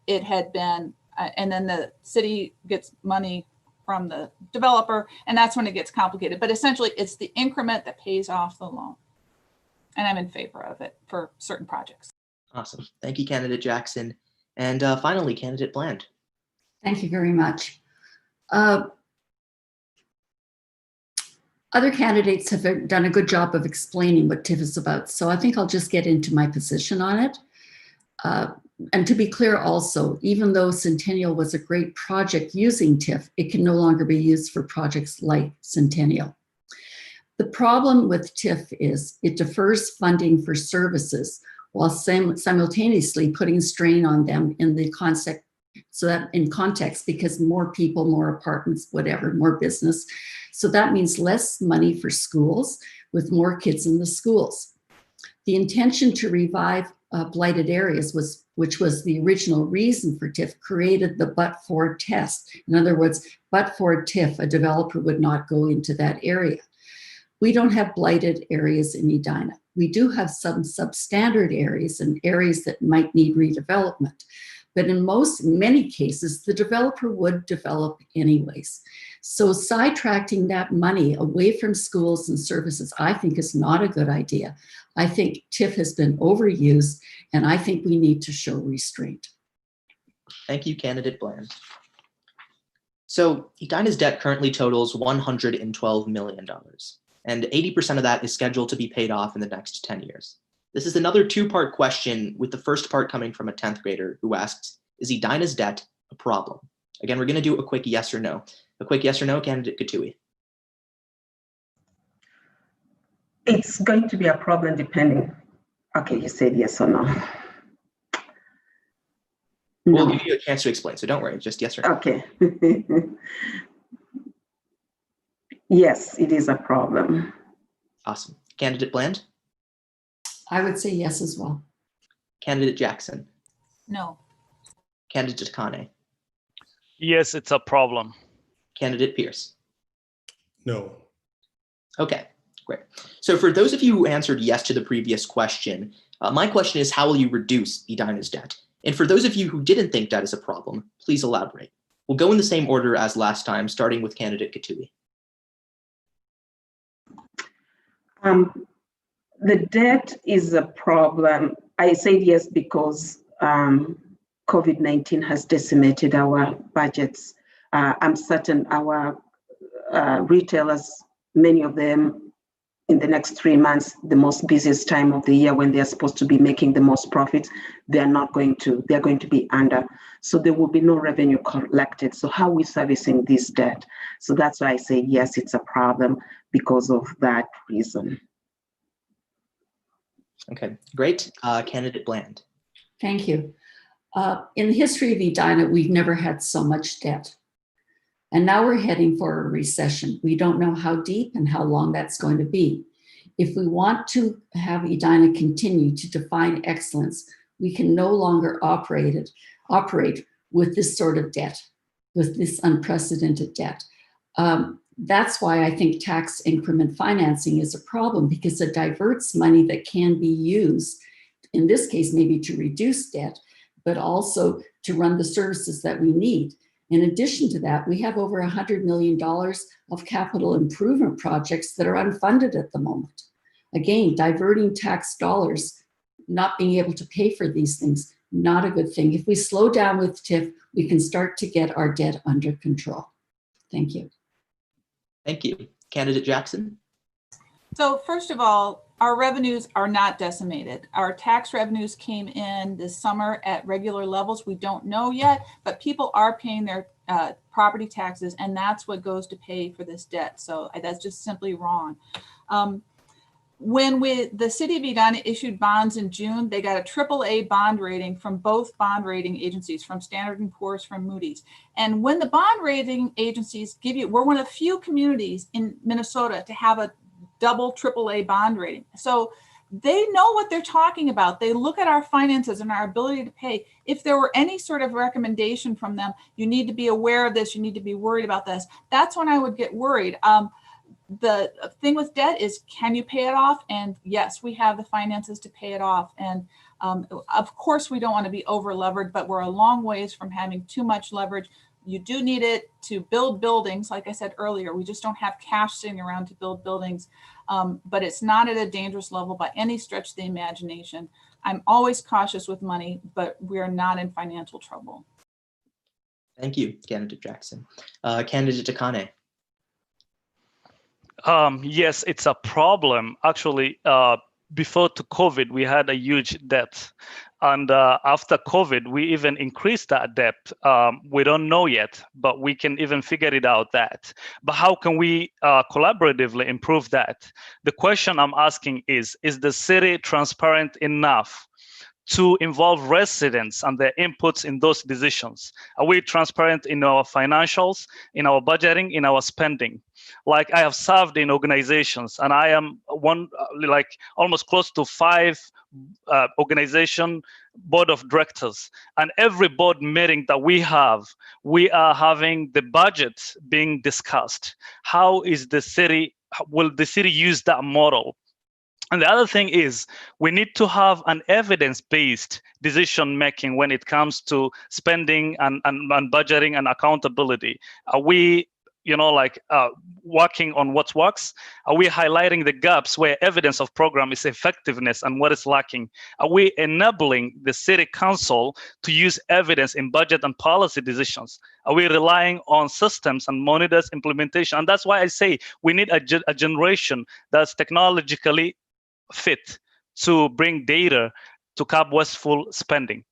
S4: it had been, and then the city gets money from the developer, and that's when it gets complicated. But essentially, it's the increment that pays off the loan, and I'm in favor of it for certain projects.
S5: Awesome. Thank you, Candidate Jackson. And finally, Candidate Bland.
S2: Thank you very much. Other candidates have done a good job of explaining what TIF is about, so I think I'll just get into my position on it. And to be clear also, even though Centennial was a great project using TIF, it can no longer be used for projects like Centennial. The problem with TIF is it defers funding for services while simultaneously putting strain on them in the context, so that in context, because more people, more apartments, whatever, more business. So that means less money for schools with more kids in the schools. The intention to revive blighted areas, which was the original reason for TIF, created the but-for test. In other words, but for TIF, a developer would not go into that area. We don't have blighted areas in Edina. We do have some substandard areas and areas that might need redevelopment. But in many cases, the developer would develop anyways. So sidetracking that money away from schools and services, I think, is not a good idea. I think TIF has been overused, and I think we need to show restraint.
S5: Thank you, Candidate Bland. So Edina's debt currently totals $112 million, and 80% of that is scheduled to be paid off in the next 10 years. This is another two-part question, with the first part coming from a 10th grader who asks, is Edina's debt a problem? Again, we're going to do a quick yes or no. A quick yes or no, Candidate Katui.
S9: It's going to be a problem depending. Okay, you said yes or no.
S5: We'll
S9: No.
S5: give you a chance to explain, so don't worry, just yes or no.
S9: Okay. Yes, it is a problem.
S5: Awesome. Candidate Bland?
S2: I would say yes as well.
S5: Candidate Jackson?
S4: No.
S5: Candidate Takane?
S1: Yes, it's a problem.
S5: Candidate Pierce?
S3: No.
S5: Okay, great. So for those of you who answered yes to the previous question, my question is, how will you reduce Edina's debt? And for those of you who didn't think debt is a problem, please elaborate. We'll go in the same order as last time, starting with candidate Katui.
S9: The debt is a problem. I said yes because COVID-19 has decimated our budgets. I'm certain our retailers, many of them in the next 3 months, the most busiest time of the year when they're supposed to be making the most profits, they're going to be under. So there will be no revenue collected. So how are we servicing this debt? So that's why I say yes, it's a problem because of that reason.
S5: Okay, great. Candidate Bland.
S2: Thank you. In the history of Edina, we've never had so much debt. And now we're heading for a recession. We don't know how deep and how long that's going to be. If we want to have Edina continue to define excellence, we can no longer operate with this sort of debt, with this unprecedented debt. That's why I think tax increment financing is a problem, because it diverts money that can be used, in this case, maybe to reduce debt, but also to run the services that we need. In addition to that, we have over $100 million of capital improvement projects that are unfunded at the moment. Again, diverting tax dollars, not being able to pay for these things, not a good thing. If we slow down with TIF, we can start to get our debt under control. Thank you.
S5: Thank you. Candidate Jackson?
S4: So first of all, our revenues are not decimated. Our tax revenues came in this summer at regular levels. We don't know yet, but people are paying their property taxes, and that's what goes to pay for this debt. So that's just simply wrong. When the city of Edina issued bonds in June, they got a AAA bond rating from both bond rating agencies, from Standard & Poor's, from Moody's. And when the bond rating agencies give you, we're one of the few communities in Minnesota to have a double AAA bond rating. So they know what they're talking about. They look at our finances and our ability to pay. If there were any sort of recommendation from them, you need to be aware of this, you need to be worried about this, that's when I would get worried. The thing with debt is, can you pay it off? And yes, we have the finances to pay it off. And of course, we don't want to be over levered, but we're a long ways from having too much leverage. You do need it to build buildings. Like I said earlier, we just don't have cash sitting around to build buildings, but it's not at a dangerous level by any stretch of the imagination. I'm always cautious with money, but we are not in financial trouble.
S5: Thank you, Candidate Jackson. Candidate Takane.
S1: Yes, it's a problem. Actually, before to COVID, we had a huge debt. And after COVID, we even increased that debt. We don't know yet, but we can even figure it out that. But how can we collaboratively improve that? The question I'm asking is the city transparent enough to involve residents and their inputs in those decisions? Are we transparent in our financials, in our budgeting, in our spending? Like, I have served in organizations, and I am almost close to 5 organization board of directors. And every board meeting that we are having the budget being discussed. How is will the city use that model? And the other thing is, we need to have an evidence-based decision-making when it comes to spending and budgeting and accountability. Are we, working on what works? Are we highlighting the gaps where evidence of program is effectiveness and what is lacking? Are we enabling the city council to use evidence in budget and policy decisions? Are we relying on systems and monitors implementation? And that's why I say we need a generation that's technologically fit to bring data to curb wasteful spending.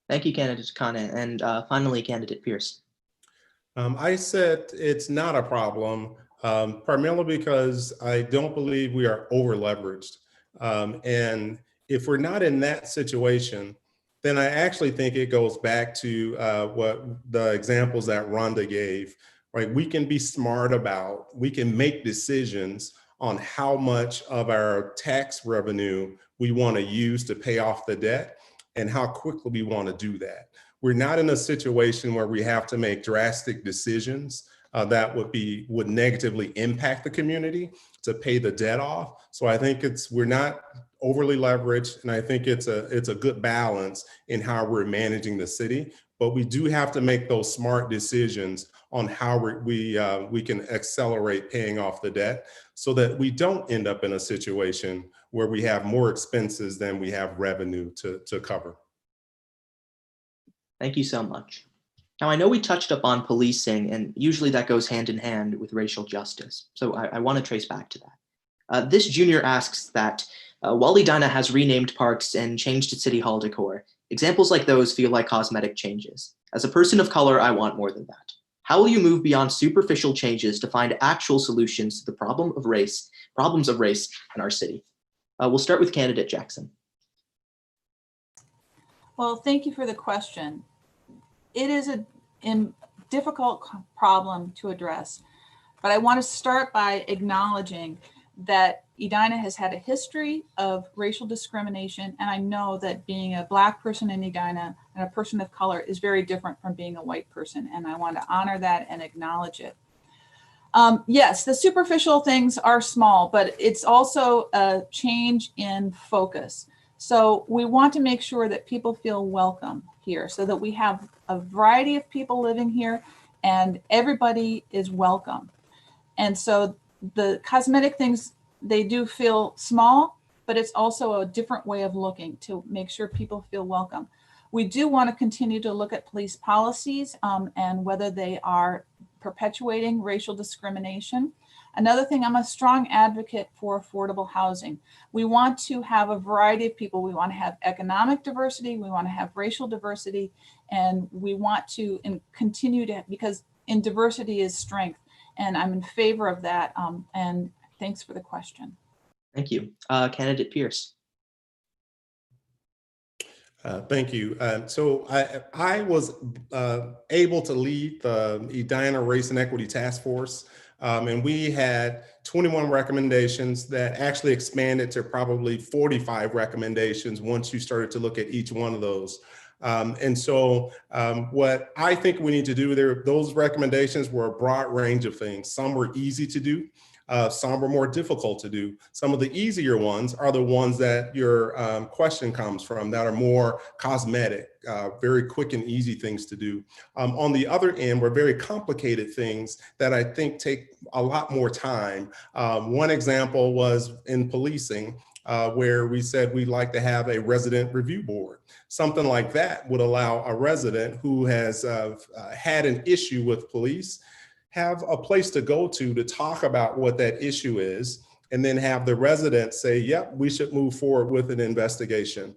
S5: Thank you, Candidate Takane. And finally, Candidate Pierce.
S3: I said it's not a problem, primarily because I don't believe we are over leveraged. And if we're not in that situation, then I actually think it goes back to what the examples that Rhonda gave, right? We can be smart about, we can make decisions on how much of our tax revenue we want to use to pay off the debt and how quickly we want to do that. We're not in a situation where we have to make drastic decisions that would negatively impact the community to pay the debt off. So I think we're not overly leveraged, and I think it's a good balance in how we're managing the city. But we do have to make those smart decisions on how we can accelerate paying off the debt so that we don't end up in a situation where we have more expenses than we have revenue to cover.
S5: Thank you so much. Now, I know we touched upon policing, and usually that goes hand in hand with racial justice. So I want to trace back to that. This junior asks that while Edina has renamed parks and changed its city hall decor, examples like those feel like cosmetic changes. As a person of color, I want more than that. How will you move beyond superficial changes to find actual solutions to the problems of race in our city? We'll start with candidate Jackson.
S4: Well, thank you for the question. It is a difficult problem to address, but I want to start by acknowledging that Edina has had a history of racial discrimination, and I know that being a Black person in Edina and a person of color is very different from being a white person, and I want to honor that and acknowledge it. Yes, the superficial things are small, but it's also a change in focus. So we want to make sure that people feel welcome here so that we have a variety of people living here and everybody is welcome. And so the cosmetic things, they do feel small, but it's also a different way of looking to make sure people feel welcome. We do want to continue to look at police policies and whether they are perpetuating racial discrimination. Another thing, I'm a strong advocate for affordable housing. We want to have a variety of people. We want to have economic diversity. We want to have racial diversity. And we want to continue to, because in diversity is strength. And I'm in favor of that. And thanks for the question.
S5: Thank you. Candidate Pierce.
S3: Thank you. So I was able to lead the Edina Race and Equity Task Force, and we had 21 recommendations that actually expanded to probably 45 recommendations once you started to look at each one of those. And so what I think we need to do there, those recommendations were a broad range of things. Some were easy to do. Some were more difficult to do. Some of the easier ones are the ones that your question comes from, that are more cosmetic, very quick and easy things to do. On the other end were very complicated things that I think take a lot more time. One example was in policing, where we said we'd like to have a resident review board. Something like that would allow a resident who has had an issue with police have a place to go to talk about what that issue is, and then have the residents say, yep, we should move forward with an investigation.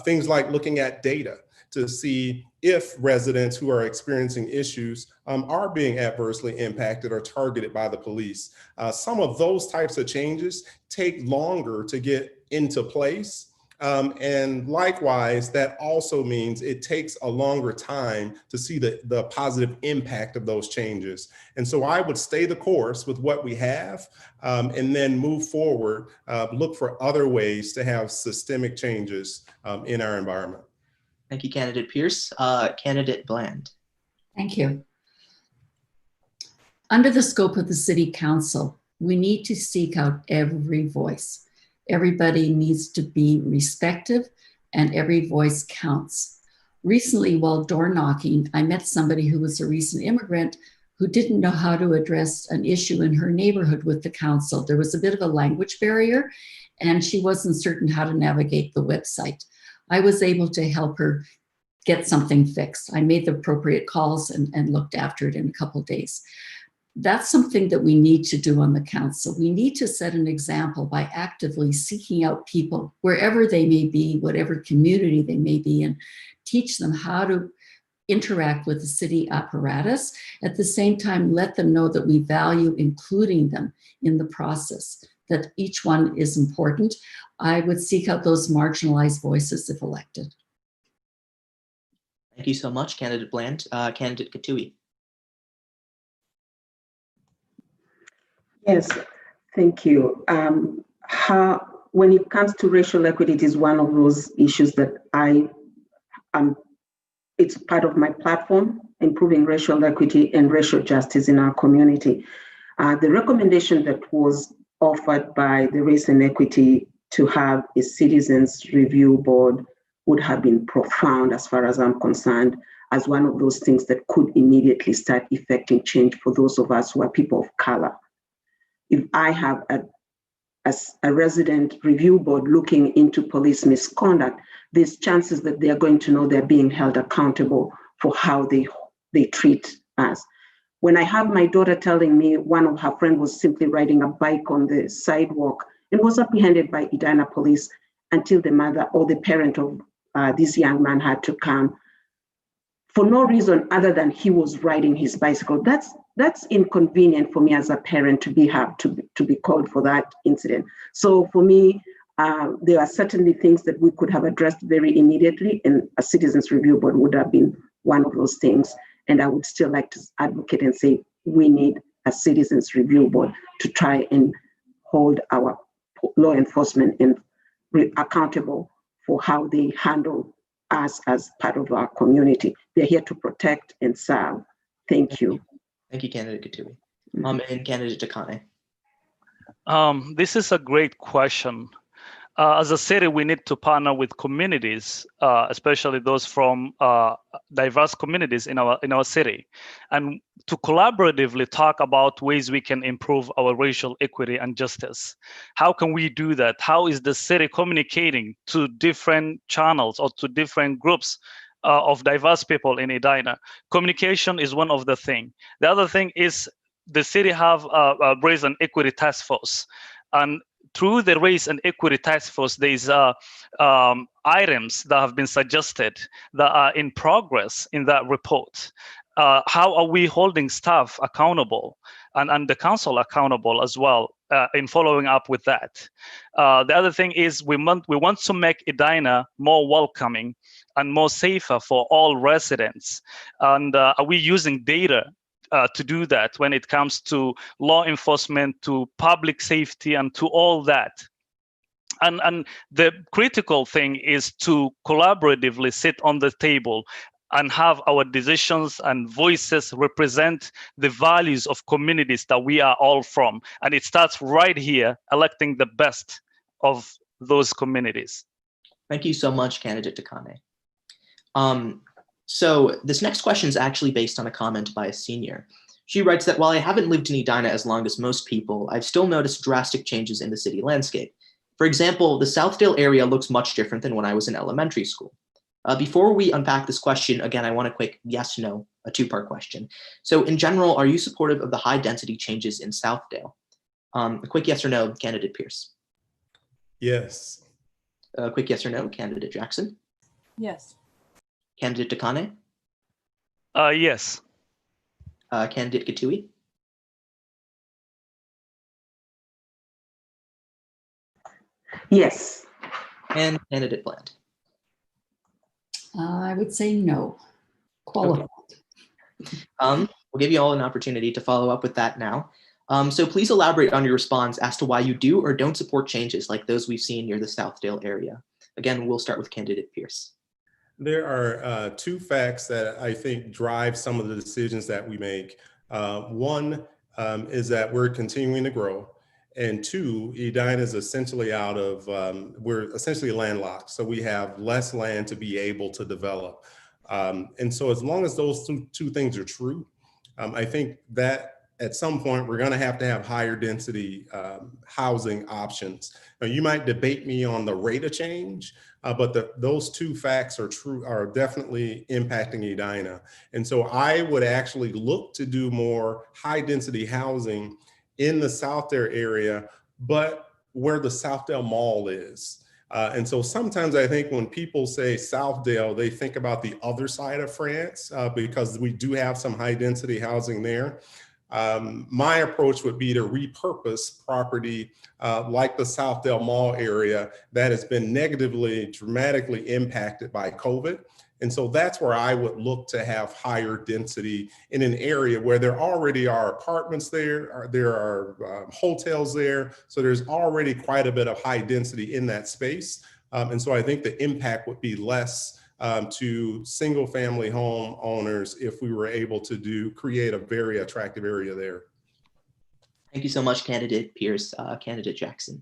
S3: Things like looking at data to see if residents who are experiencing issues are being adversely impacted or targeted by the police. Some of those types of changes take longer to get into place. And likewise, that also means it takes a longer time to see the positive impact of those changes. And so I would stay the course with what we have and then move forward, look for other ways to have systemic changes in our environment.
S5: Thank you, Candidate Pierce. Candidate Bland.
S2: Thank you. Under the scope of the City Council, we need to seek out every voice. Everybody needs to be respected and every voice counts. Recently, while door knocking, I met somebody who was a recent immigrant who didn't know how to address an issue in her neighborhood with the council. There was a bit of a language barrier and she wasn't certain how to navigate the website. I was able to help her get something fixed. I made the appropriate calls and looked after it in a couple of days. That's something that we need to do on the council. We need to set an example by actively seeking out people wherever they may be, whatever community they may be in, teach them how to interact with the city apparatus. At the same time, let them know that we value including them in the process, that each one is important. I would seek out those marginalized voices if elected.
S5: Thank you so much, Candidate Bland. Candidate Katui.
S9: Yes, thank you. When it comes to racial equity, it is one of those issues that it's part of my platform, improving racial equity and racial justice in our community. The recommendation that was offered by the Race and Equity to have a citizens review board would have been profound as far as I'm concerned, as one of those things that could immediately start effecting change for those of us who are people of color. If I have a resident review board looking into police misconduct, there's chances that they're going to know they're being held accountable for how they treat us. When I have my daughter telling me one of her friends was simply riding a bike on the sidewalk and was apprehended by Edina police until the mother or the parent of this young man had to come for no reason other than he was riding his bicycle. That's inconvenient for me as a parent to be called for that incident. So for me, there are certainly things that we could have addressed very immediately, and a citizens review board would have been one of those things. And I would still like to advocate and say we need a citizens review board to try and hold our law enforcement accountable for how they handle us as part of our community. They're here to protect and serve. Thank you.
S5: Thank you, Candidate Katui. And Candidate Takane.
S1: This is a great question. As a city, we need to partner with communities, especially those from diverse communities in our city, and to collaboratively talk about ways we can improve our racial equity and justice. How can we do that? How is the city communicating to different channels or to different groups of diverse people in Edina? Communication is one of the things. The other thing is the city have a race and equity task force, and through the Race and Equity Task Force, there's items that have been suggested that are in progress in that report. How are we holding staff accountable and the council accountable as well in following up with that? The other thing is we want to make Edina more welcoming and more safer for all residents. And are we using data to do that when it comes to law enforcement, to public safety, and to all that? And the critical thing is to collaboratively sit on the table and have our decisions and voices represent the values of communities that we are all from. And it starts right here, electing the best of those communities.
S5: Thank you so much, Candidate Takane. So this next question is actually based on a comment by a senior. She writes that while I haven't lived in Edina as long as most people, I've still noticed drastic changes in the city landscape. For example, the Southdale area looks much different than when I was in elementary school. Before we unpack this question, again, I want a quick yes, no, a two-part question. So in general, are you supportive of the high density changes in Southdale? A quick yes or no, Candidate Pierce.
S3: Yes.
S5: A quick yes or no, Candidate Jackson.
S4: Yes.
S5: Candidate Takane.
S1: Yes.
S5: Candidate Katui.
S9: Yes.
S5: And Candidate Bland.
S2: I would say no. Qualified.
S5: Okay. We'll give you all an opportunity to follow up with that now. So please elaborate on your response as to why you do or don't support changes like those we've seen near the Southdale area. Again, we'll start with Candidate Pierce.
S3: There are two facts that I think drive some of the decisions that we make. One is that we're continuing to grow. And two, Edina is essentially we're essentially landlocked. So we have less land to be able to develop. And so as long as those two things are true, I think that at some point we're gonna have to have higher density housing options. Now you might debate me on the rate of change, but those two facts are definitely impacting Edina. And so I would actually look to do more high density housing in the Southdale area, but where the Southdale Mall is. And so sometimes I think when people say Southdale, they think about the other side of France because we do have some high density housing there. My approach would be to repurpose property like the Southdale Mall area that has been negatively, dramatically impacted by COVID. And so that's where I would look to have higher density in an area where there already are apartments there are hotels there. So there's already quite a bit of high density in that space. And so I think the impact would be less to single family home owners if we were able to create a very attractive area there.
S5: Thank you so much, Candidate Pierce. Candidate Jackson.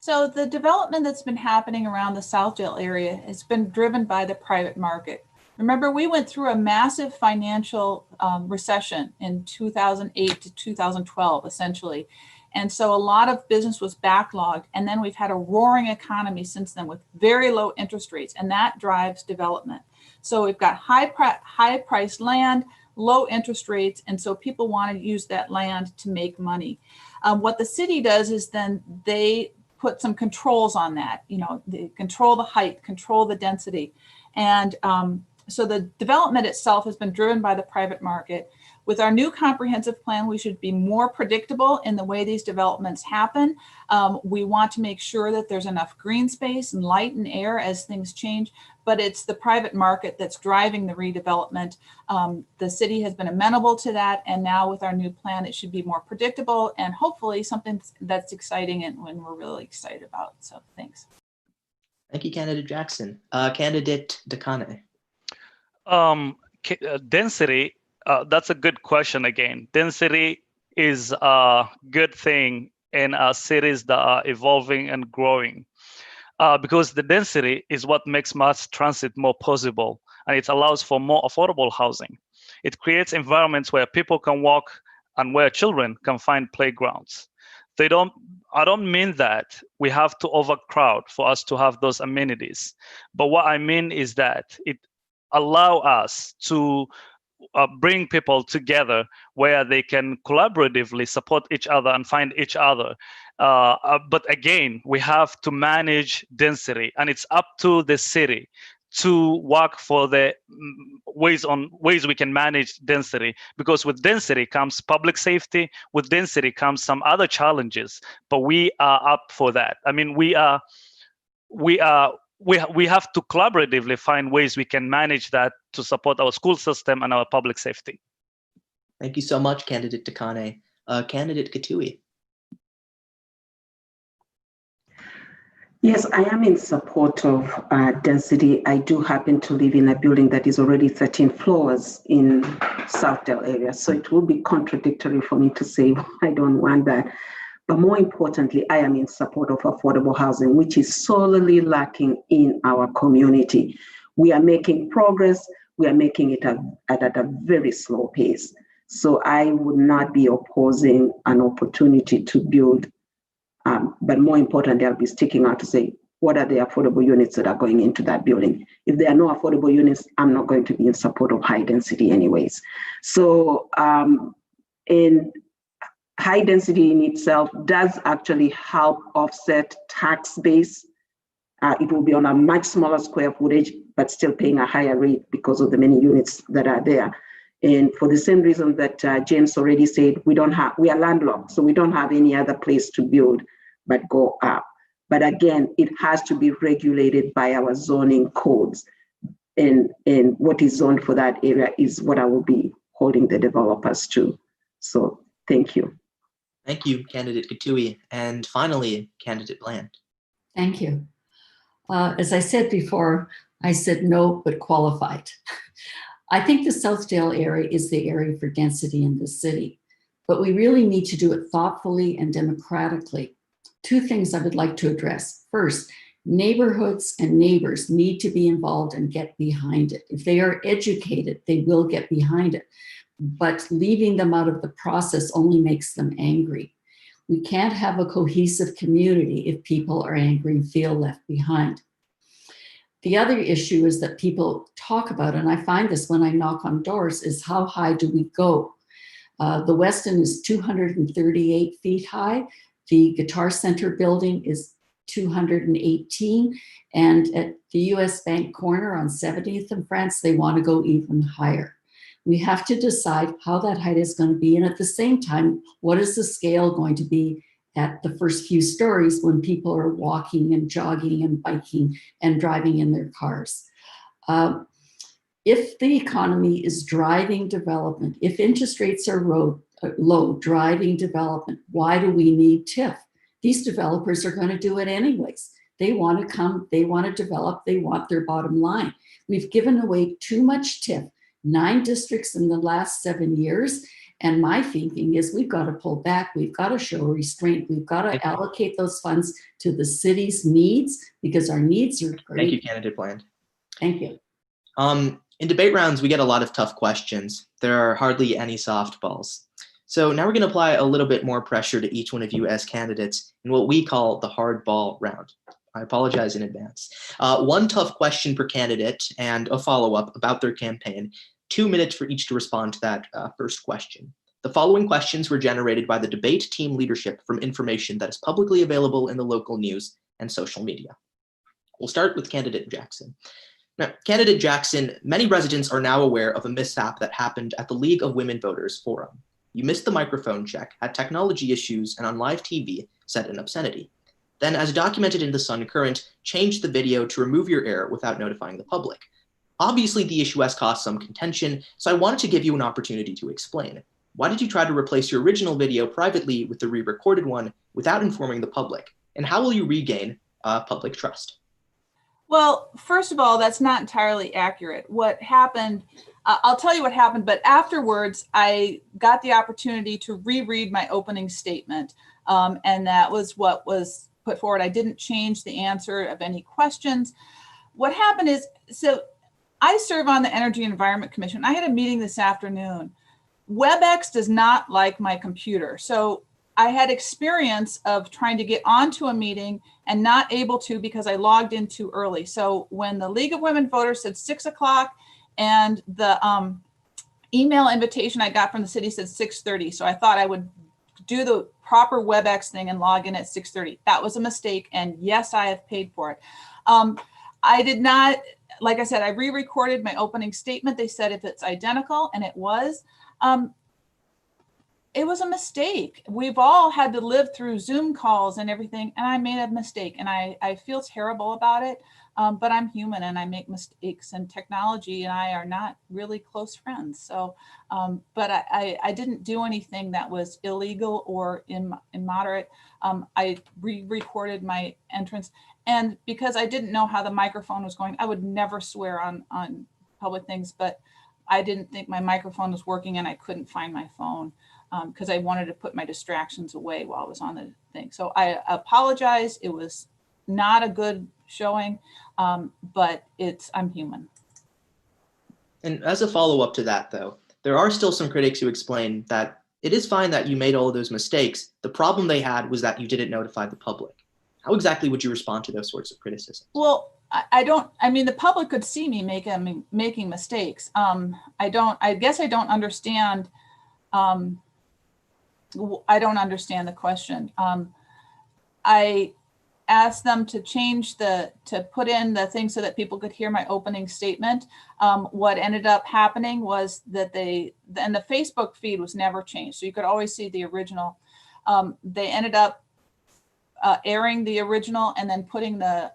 S4: So the development that's been happening around the Southdale area has been driven by the private market. Remember, we went through a massive financial recession in 2008 to 2012, essentially. And so a lot of business was backlogged. And then we've had a roaring economy since then with very low interest rates, and that drives development. So we've got high priced land, low interest rates, and so people want to use that land to make money. What the city does is then they put some controls on that. They control the height, control the density. And so the development itself has been driven by the private market. With our new comprehensive plan, we should be more predictable in the way these developments happen. We want to make sure that there's enough green space and light and air as things change, but it's the private market that's driving the redevelopment. The city has been amenable to that, and now with our new plan, it should be more predictable and hopefully something that's exciting and when we're really excited about. So thanks.
S5: Thank you, Candidate Jackson. Candidate Dekane.
S1: Density, that's a good question again. Density is a good thing in cities that are evolving and growing because the density is what makes mass transit more possible, and it allows for more affordable housing. It creates environments where people can walk and where children can find playgrounds. I don't mean that we have to overcrowd for us to have those amenities, but what I mean is that it allow us to bring people together where they can collaboratively support each other and find each other. But again, we have to manage density, and it's up to the city to work for the ways we can manage density, because with density comes public safety, with density comes some other challenges, but we are up for that. I mean, we have to collaboratively find ways we can manage that to support our school system and our public safety.
S5: Thank you so much, Candidate Dekane. Candidate Kitui.
S9: Yes, I am in support of density. I do happen to live in a building that is already 13 floors in Southdale area, so it will be contradictory for me to say I don't want that. But more importantly, I am in support of affordable housing, which is sorely lacking in our community. We are making progress. We are making it at a very slow pace. So I would not be opposing an opportunity to build. But more importantly, I'll be sticking out to say, what are the affordable units that are going into that building? If there are no affordable units, I'm not going to be in support of high density anyways. So in high density in itself does actually help offset tax base. It will be on a much smaller square footage, but still paying a higher rate because of the many units that are there. And for the same reason that James already said, we are landlocked, so we don't have any other place to build but go up. But again, it has to be regulated by our zoning codes. And what is zoned for that area is what I will be holding the developers to. So thank you.
S5: Thank you, Candidate Kitui. And finally, Candidate Bland.
S2: Thank you. As I said before, I said no, but qualified. I think the Southdale area is the area for density in the city, but we really need to do it thoughtfully and democratically. Two things I would like to address. First, neighborhoods and neighbors need to be involved and get behind it. If they are educated, they will get behind it. But leaving them out of the process only makes them angry. We can't have a cohesive community if people are angry and feel left behind. The other issue is that people talk about, and I find this when I knock on doors, is how high do we go? The Westin is 238 feet high. The Guitar Center building is 218. And at the US Bank corner on 70th and France, they want to go even higher. We have to decide how that height is going to be. And at the same time, what is the scale going to be at the first few stories when people are walking and jogging and biking and driving in their cars? If the economy is driving development, if interest rates are low, driving development, why do we need TIF? These developers are going to do it anyways. They want to come, they want to develop, they want their bottom line. We've given away too much TIF, 9 districts in the last 7 years. And my thinking is we've got to pull back. We've got to show restraint. We've got to allocate those funds to the city's needs because our needs are great.
S5: Thank you, Candidate Bland.
S2: Thank you.
S5: In debate rounds, we get a lot of tough questions. There are hardly any softballs. So now we're going to apply a little bit more pressure to each one of you as candidates in what we call the hardball round. I apologize in advance. 1 tough question per candidate and a follow-up about their campaign. 2 minutes for each to respond to that first question. The following questions were generated by the debate team leadership from information that is publicly available in the local news and social media. We'll start with Candidate Jackson. Now, Candidate Jackson, many residents are now aware of a mishap that happened at the League of Women Voters Forum. You missed the microphone check, had technology issues, and on live TV said an obscenity. Then, as documented in the Sun Current, changed the video to remove your error without notifying the public. Obviously, the issue has caused some contention, so I wanted to give you an opportunity to explain. Why did you try to replace your original video privately with the re-recorded one without informing the public? And how will you regain public trust?
S4: Well, first of all, that's not entirely accurate. What happened, I'll tell you what happened, but afterwards, I got the opportunity to reread my opening statement, and that was what was put forward. I didn't change the answer of any questions. What happened is, so I serve on the Energy and Environment Commission. I had a meeting this afternoon. WebEx does not like my computer. So I had experience of trying to get onto a meeting and not able to because I logged in too early. So when the League of Women Voters said 6 o'clock and the email invitation I got from the city said 6:30. So I thought I would do the proper WebEx thing and log in at 6:30. That was a mistake. And yes, I have paid for it. I did not, like I said, I re-recorded my opening statement. They said if it's identical, and it was a mistake. We've all had to live through Zoom calls and everything, and I made a mistake, and I feel terrible about it, but I'm human and I make mistakes, and technology and I are not really close friends. So, but I didn't do anything that was illegal or immoderate. I re-recorded my entrance, and because I didn't know how the microphone was going, I would never swear on public things, but I didn't think my microphone was working and I couldn't find my phone because I wanted to put my distractions away while I was on the thing. So I apologize. It was not a good showing, but I'm human.
S5: And as a follow-up to that, though, there are still some critics who explain that it is fine that you made all of those mistakes. The problem they had was that you didn't notify the public. How exactly would you respond to those sorts of criticisms?
S4: Well, I mean, the public could see me making mistakes. I guess I don't understand. I don't understand the question. I asked them to change to put in the thing so that people could hear my opening statement. What ended up happening was that and the Facebook feed was never changed. So you could always see the original. They ended up airing the original and then putting the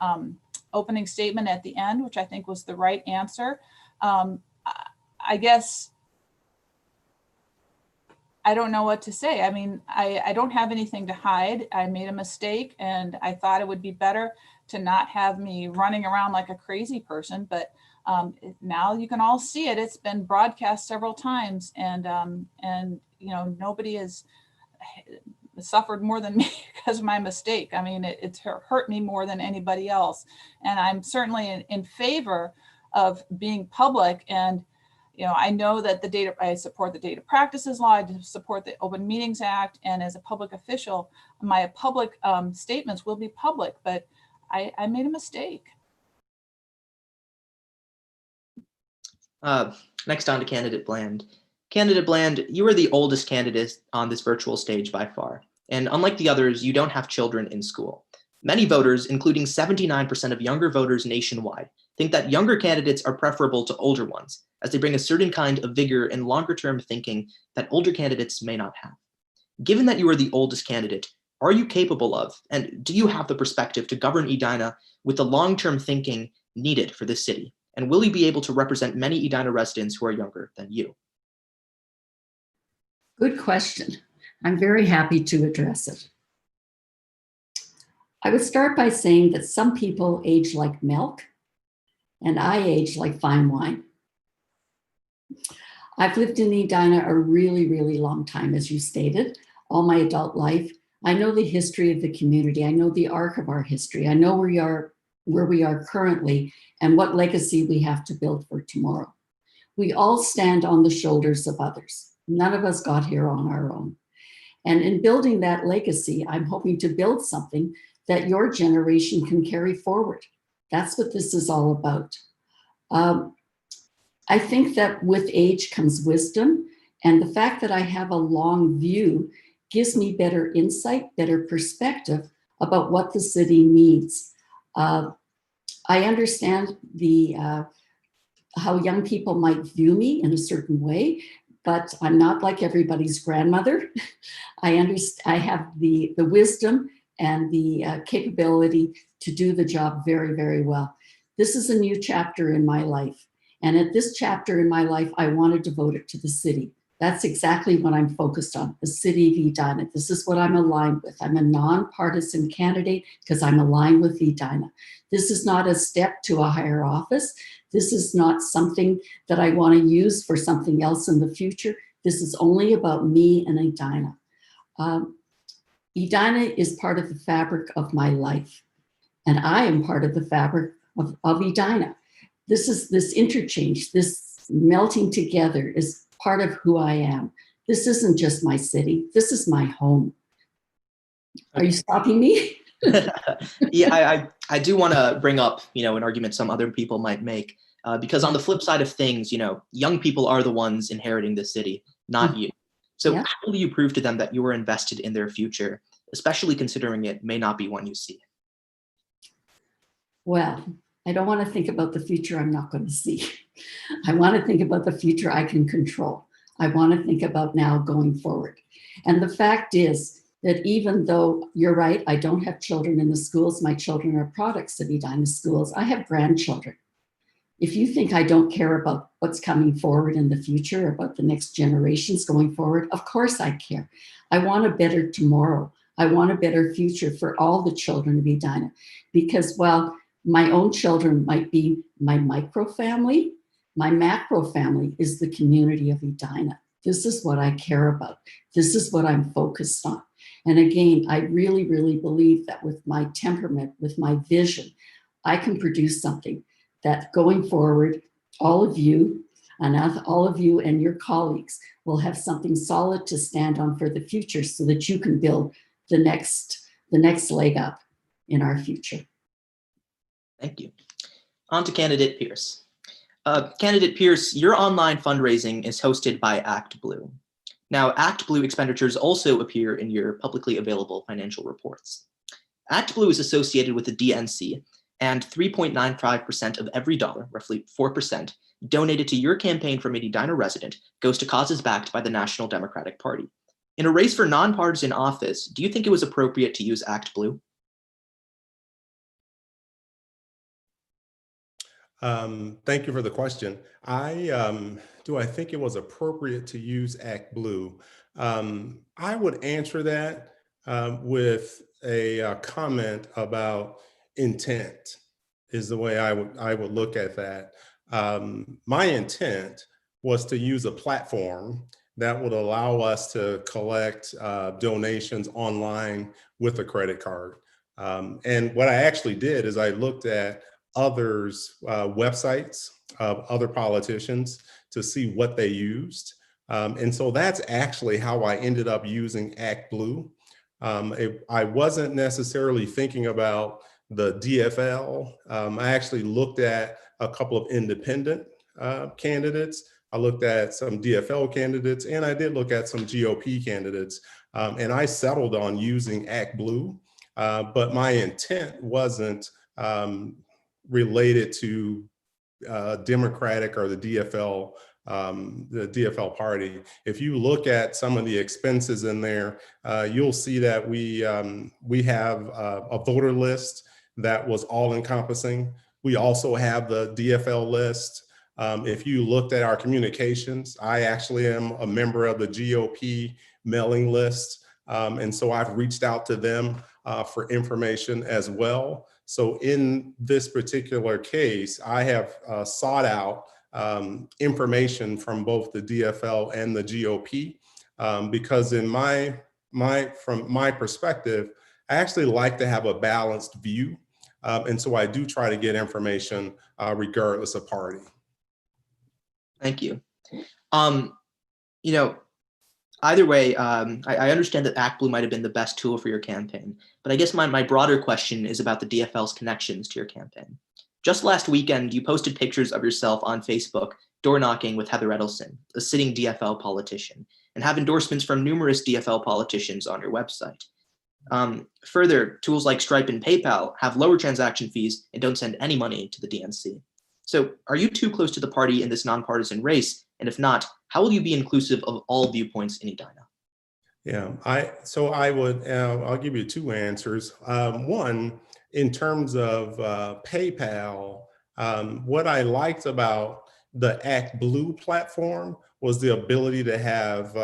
S4: opening statement at the end, which I think was the right answer. I guess I don't know what to say. I mean, I don't have anything to hide. I made a mistake and I thought it would be better to not have me running around like a crazy person, but now you can all see it. It's been broadcast several times, and you know, nobody has suffered more than me because of my mistake. I mean, it's hurt me more than anybody else. And I'm certainly in favor of being public. And, you know, I know that I support the Data Practices Law, I support the Open Meetings Act. And as a public official, my public statements will be public, but I made a mistake.
S5: Next on to Candidate Bland. Candidate Bland, you are the oldest candidate on this virtual stage by far. And unlike the others, you don't have children in school. Many voters, including 79% of younger voters nationwide, think that younger candidates are preferable to older ones. as they bring a certain kind of vigor and longer-term thinking that older candidates may not have. Given that you are the oldest candidate, are you capable of, and do you have the perspective to govern Edina with the long-term thinking needed for this city? And will you be able to represent many Edina residents who are younger than you?
S2: Good question. I'm very happy to address it. I would start by saying that some people age like milk, and I age like fine wine. I've lived in Edina a really, really long time, as you stated, all my adult life. I know the history of the community. I know the arc of our history. I know where we are currently and what legacy we have to build for tomorrow. We all stand on the shoulders of others. None of us got here on our own. And in building that legacy, I'm hoping to build something that your generation can carry forward. That's what this is all about. I think that with age comes wisdom, and the fact that I have a long view gives me better insight, better perspective about what the city needs. I understand how young people might view me in a certain way, but I'm not like everybody's grandmother. I have the wisdom and the capability to do the job very, very well. This is a new chapter in my life. And at this chapter in my life, I want to devote it to the city. That's exactly what I'm focused on, the city of Edina. This is what I'm aligned with. I'm a nonpartisan candidate because I'm aligned with Edina. This is not a step to a higher office. This is not something that I want to use for something else in the future. This is only about me and Edina. Edina is part of the fabric of my life, and I am part of the fabric of Edina. This interchange, this melting together is part of who I am. This isn't just my city. This is my home. Are you stopping me?
S5: Yeah, I do want to bring up, an argument some other people might make, because on the flip side of things, young people are the ones inheriting the city, not you. So
S2: Yeah.
S5: how will you prove to them that you are invested in their future, especially considering it may not be one you see?
S2: Well, I don't want to think about the future I'm not going to see. I want to think about the future I can control. I want to think about now going forward. And the fact is that even though you're right, I don't have children in the schools, my children are products of Edina schools, I have grandchildren. If you think I don't care about what's coming forward in the future, about the next generations going forward, of course I care. I want a better tomorrow. I want a better future for all the children of Edina, because while my own children might be my micro family, my macro family is the community of Edina. This is what I care about. This is what I'm focused on. And again, I really, really believe that with my temperament, with my vision, I can produce something that going forward, all of you, Ananth, all of you and your colleagues will have something solid to stand on for the future so that you can build the next leg up in our future.
S5: Thank you. On to candidate Pierce. Candidate Pierce, your online fundraising is hosted by ActBlue. Now, ActBlue expenditures also appear in your publicly available financial reports. ActBlue is associated with the DNC, and 3.95% of every dollar, roughly 4%, donated to your campaign from an Edina resident goes to causes backed by the National Democratic Party. In a race for nonpartisan office, do you think it was appropriate to use ActBlue?
S3: Thank you for the question. Do I think it was appropriate to use ActBlue? I would answer that with a comment about intent, is the way I would look at that. My intent was to use a platform that would allow us to collect donations online with a credit card. And what I actually did is I looked at others' websites of other politicians to see what they used. And so that's actually how I ended up using ActBlue. I wasn't necessarily thinking about the DFL. I actually looked at a couple of independent candidates. I looked at some DFL candidates, and I did look at some GOP candidates. And I settled on using ActBlue, but my intent wasn't related to Democratic or the DFL party. If you look at some of the expenses in there, you'll see that we have a voter list that was all encompassing. We also have the DFL list. If you looked at our communications, I actually am a member of the GOP mailing list. And so I've reached out to them for information as well. So in this particular case, I have sought out information from both the DFL and the GOP because in from my perspective, I actually like to have a balanced view. And so I do try to get information regardless of party.
S5: Thank you. You know, either way, I understand that Act Blue might have been the best tool for your campaign, but I guess my broader question is about the DFL's connections to your campaign. Just last weekend, you posted pictures of yourself on Facebook door knocking with Heather Edelson, a sitting DFL politician, and have endorsements from numerous DFL politicians on your website. Further, tools like Stripe and PayPal have lower transaction fees and don't send any money to the DNC. So are you too close to the party in this nonpartisan race? And if not, how will you be inclusive of all viewpoints in Edina?
S3: Yeah, I'll give you two answers. One, in terms of PayPal, what I liked about the Act Blue platform was the ability to have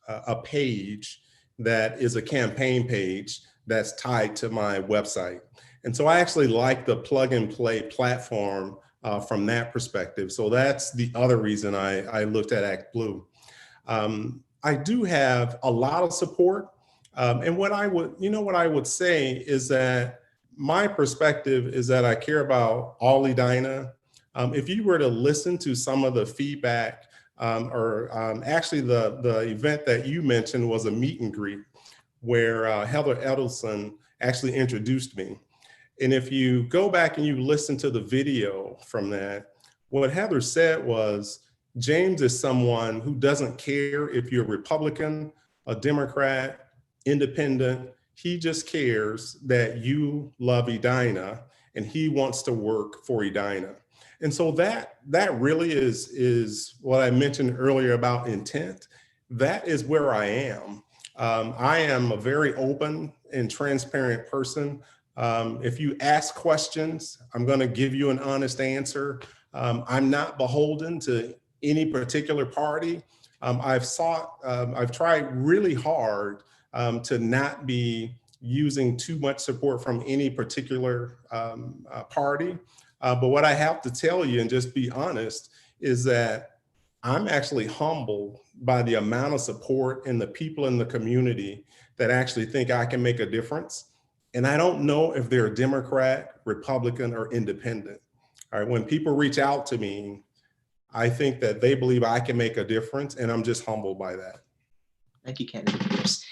S3: a page that is a campaign page that's tied to my website. And so I actually like the plug and play platform from that perspective. So that's the other reason I looked at Act Blue. I do have a lot of support. And what I would say is that my perspective is that I care about all Edina. If you were to listen to some of the feedback, actually the event that you mentioned was a meet and greet where Heather Edelson actually introduced me. And if you go back and you listen to the video from that, what Heather said was, James is someone who doesn't care if you're a Republican, a Democrat, independent. He just cares that you love Edina and he wants to work for Edina. And so that really is what I mentioned earlier about intent. That is where I am. I am a very open and transparent person. If you ask questions, I'm going to give you an honest answer. I'm not beholden to any particular party. I've tried really hard to not be using too much support from any particular party. But what I have to tell you and just be honest is that I'm actually humbled by the amount of support and the people in the community that actually think I can make a difference. And I don't know if they're Democrat, Republican, or independent. All right, when people reach out to me, I think that they believe I can make a difference, and I'm just humbled by that.
S5: Thank you, Candidate Pierce.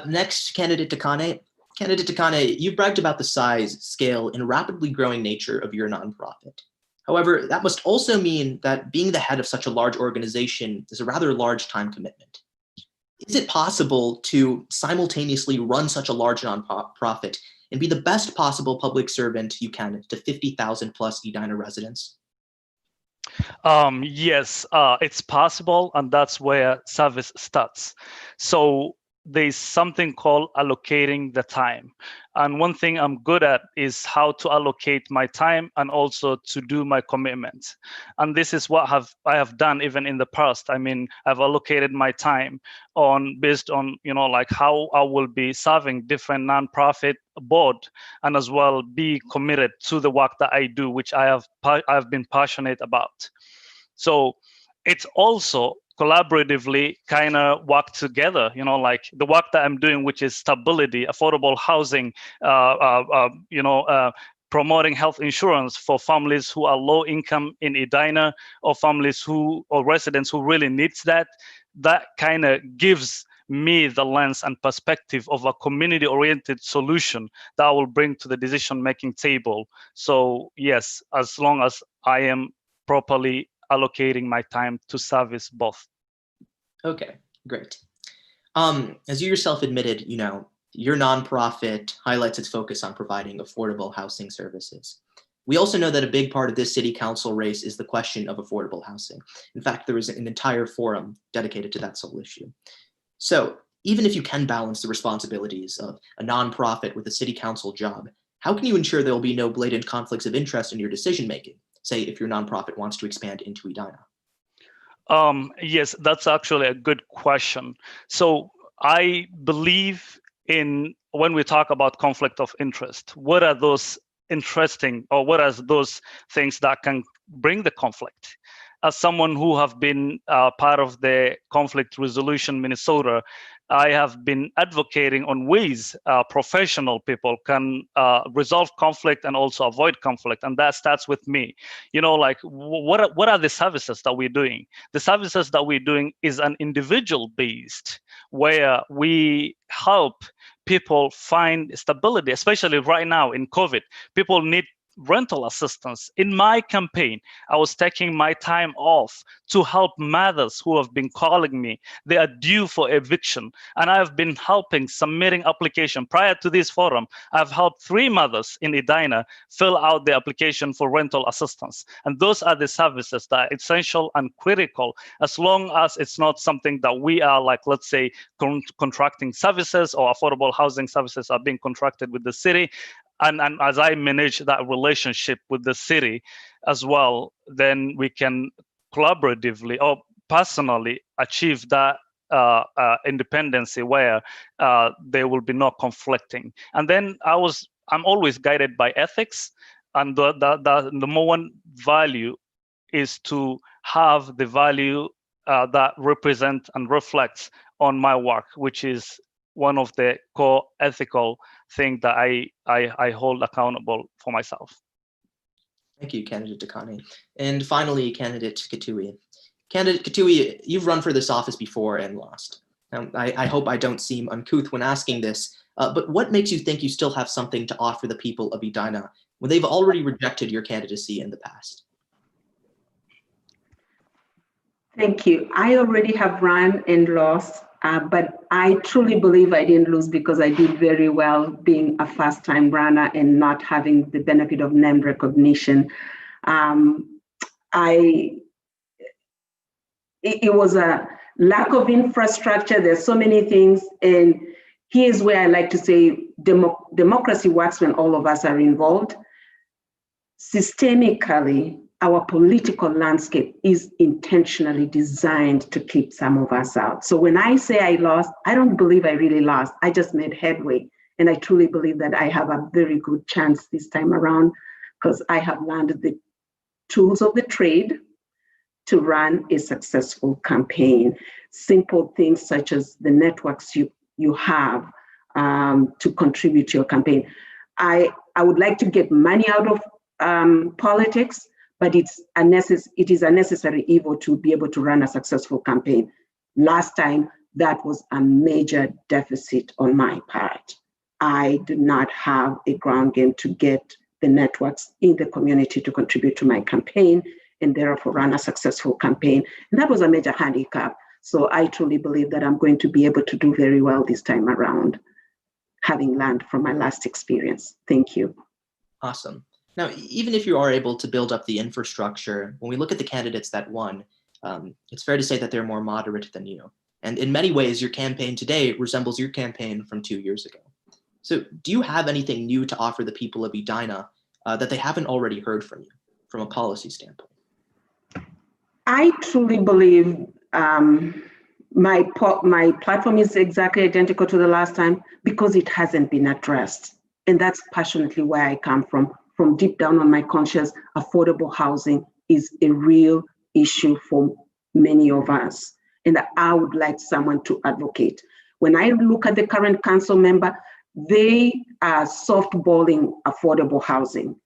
S5: Next, Candidate Takane. Candidate Takane, you bragged about the size, scale, and rapidly growing nature of your nonprofit. However, that must also mean that being the head of such a large organization is a rather large time commitment. Is it possible to simultaneously run such a large nonprofit and be the best possible public servant you can to 50,000 plus Edina residents?
S1: Yes, it's possible, and that's where service starts. So there's something called allocating the time. And one thing I'm good at is how to allocate my time and also to do my commitments. And this is what I have done even in the past. I mean, I've allocated my time based on, like how I will be serving different nonprofit board and as well be committed to the work that I do, which I've been passionate about. So it's also collaboratively kind of work together, like the work that I'm doing, which is stability, affordable housing, promoting health insurance for families who are low income in Edina or families or residents who really needs that kind of gives me the lens and perspective of a community-oriented solution that I will bring to the decision-making table. So yes, as long as I am properly allocating my time to service both.
S5: Okay, great. As you yourself admitted, your nonprofit highlights its focus on providing affordable housing services. We also know that a big part of this city council race is the question of affordable housing. In fact, there was an entire forum dedicated to that sole issue. So even if you can balance the responsibilities of a nonprofit with a city council job, how can you ensure there will be no blatant conflicts of interest in your decision-making, say if your nonprofit wants to expand into Edina?
S1: Yes, that's actually a good question. So I believe in, when we talk about conflict of interest, what are those interesting, or what are those things that can bring the conflict? As someone who have been part of the conflict resolution Minnesota, I have been advocating on ways professional people can resolve conflict and also avoid conflict, and that starts with me. You know, like what are the services that we're doing? The services that we're doing is an individual based, where we help people find stability, especially right now in COVID. People need rental assistance. In my campaign, I was taking my time off to help mothers who have been calling me. They are due for eviction, and I have been helping submitting application. Prior to this forum, I've helped 3 mothers in Edina fill out the application for rental assistance. And those are the services that are essential and critical, as long as it's not something that we are, like, let's say, contracting services, or affordable housing services are being contracted with the city. And as I manage that relationship with the city as well, then we can collaboratively or personally achieve that independency, where there will be no conflicting. And then I'm always guided by ethics, and the number one value is to have the value that represents and reflects on my work, which is one of the core ethical things that I hold accountable for myself.
S5: Thank you, Candidate Dekani. And finally, Candidate Kitui. Candidate Kitui, you've run for this office before and lost. I hope I don't seem uncouth when asking this, but what makes you think you still have something to offer the people of Edina when they've already rejected your candidacy in the past?
S9: Thank you. I already have run and lost, but I truly believe I didn't lose because I did very well being a first-time runner and not having the benefit of name recognition. It was a lack of infrastructure. There's so many things, and here's where I like to say democracy works when all of us are involved. Systemically, our political landscape is intentionally designed to keep some of us out. So when I say I lost, I don't believe I really lost. I just made headway. And I truly believe that I have a very good chance this time around because I have learned the tools of the trade to run a successful campaign. Simple things such as the networks you have to contribute to your campaign. I would like to get money out of politics, but it is a necessary evil to be able to run a successful campaign. Last time, that was a major deficit on my part. I did not have a ground game to get the networks in the community to contribute to my campaign and therefore run a successful campaign. And that was a major handicap. So I truly believe that I'm going to be able to do very well this time around, having learned from my last experience. Thank you.
S5: Awesome. Now, even if you are able to build up the infrastructure, when we look at the candidates that won, it's fair to say that they're more moderate than you. And in many ways, your campaign today resembles your campaign from 2 years ago. So do you have anything new to offer the people of Edina that they haven't already heard from you from a policy standpoint?
S9: I truly believe my platform is exactly identical to the last time because it hasn't been addressed. And that's passionately where I come from. From deep down on my conscience, affordable housing is a real issue for many of us. And I would like someone to advocate. When I look at the current council member, they are softballing affordable housing.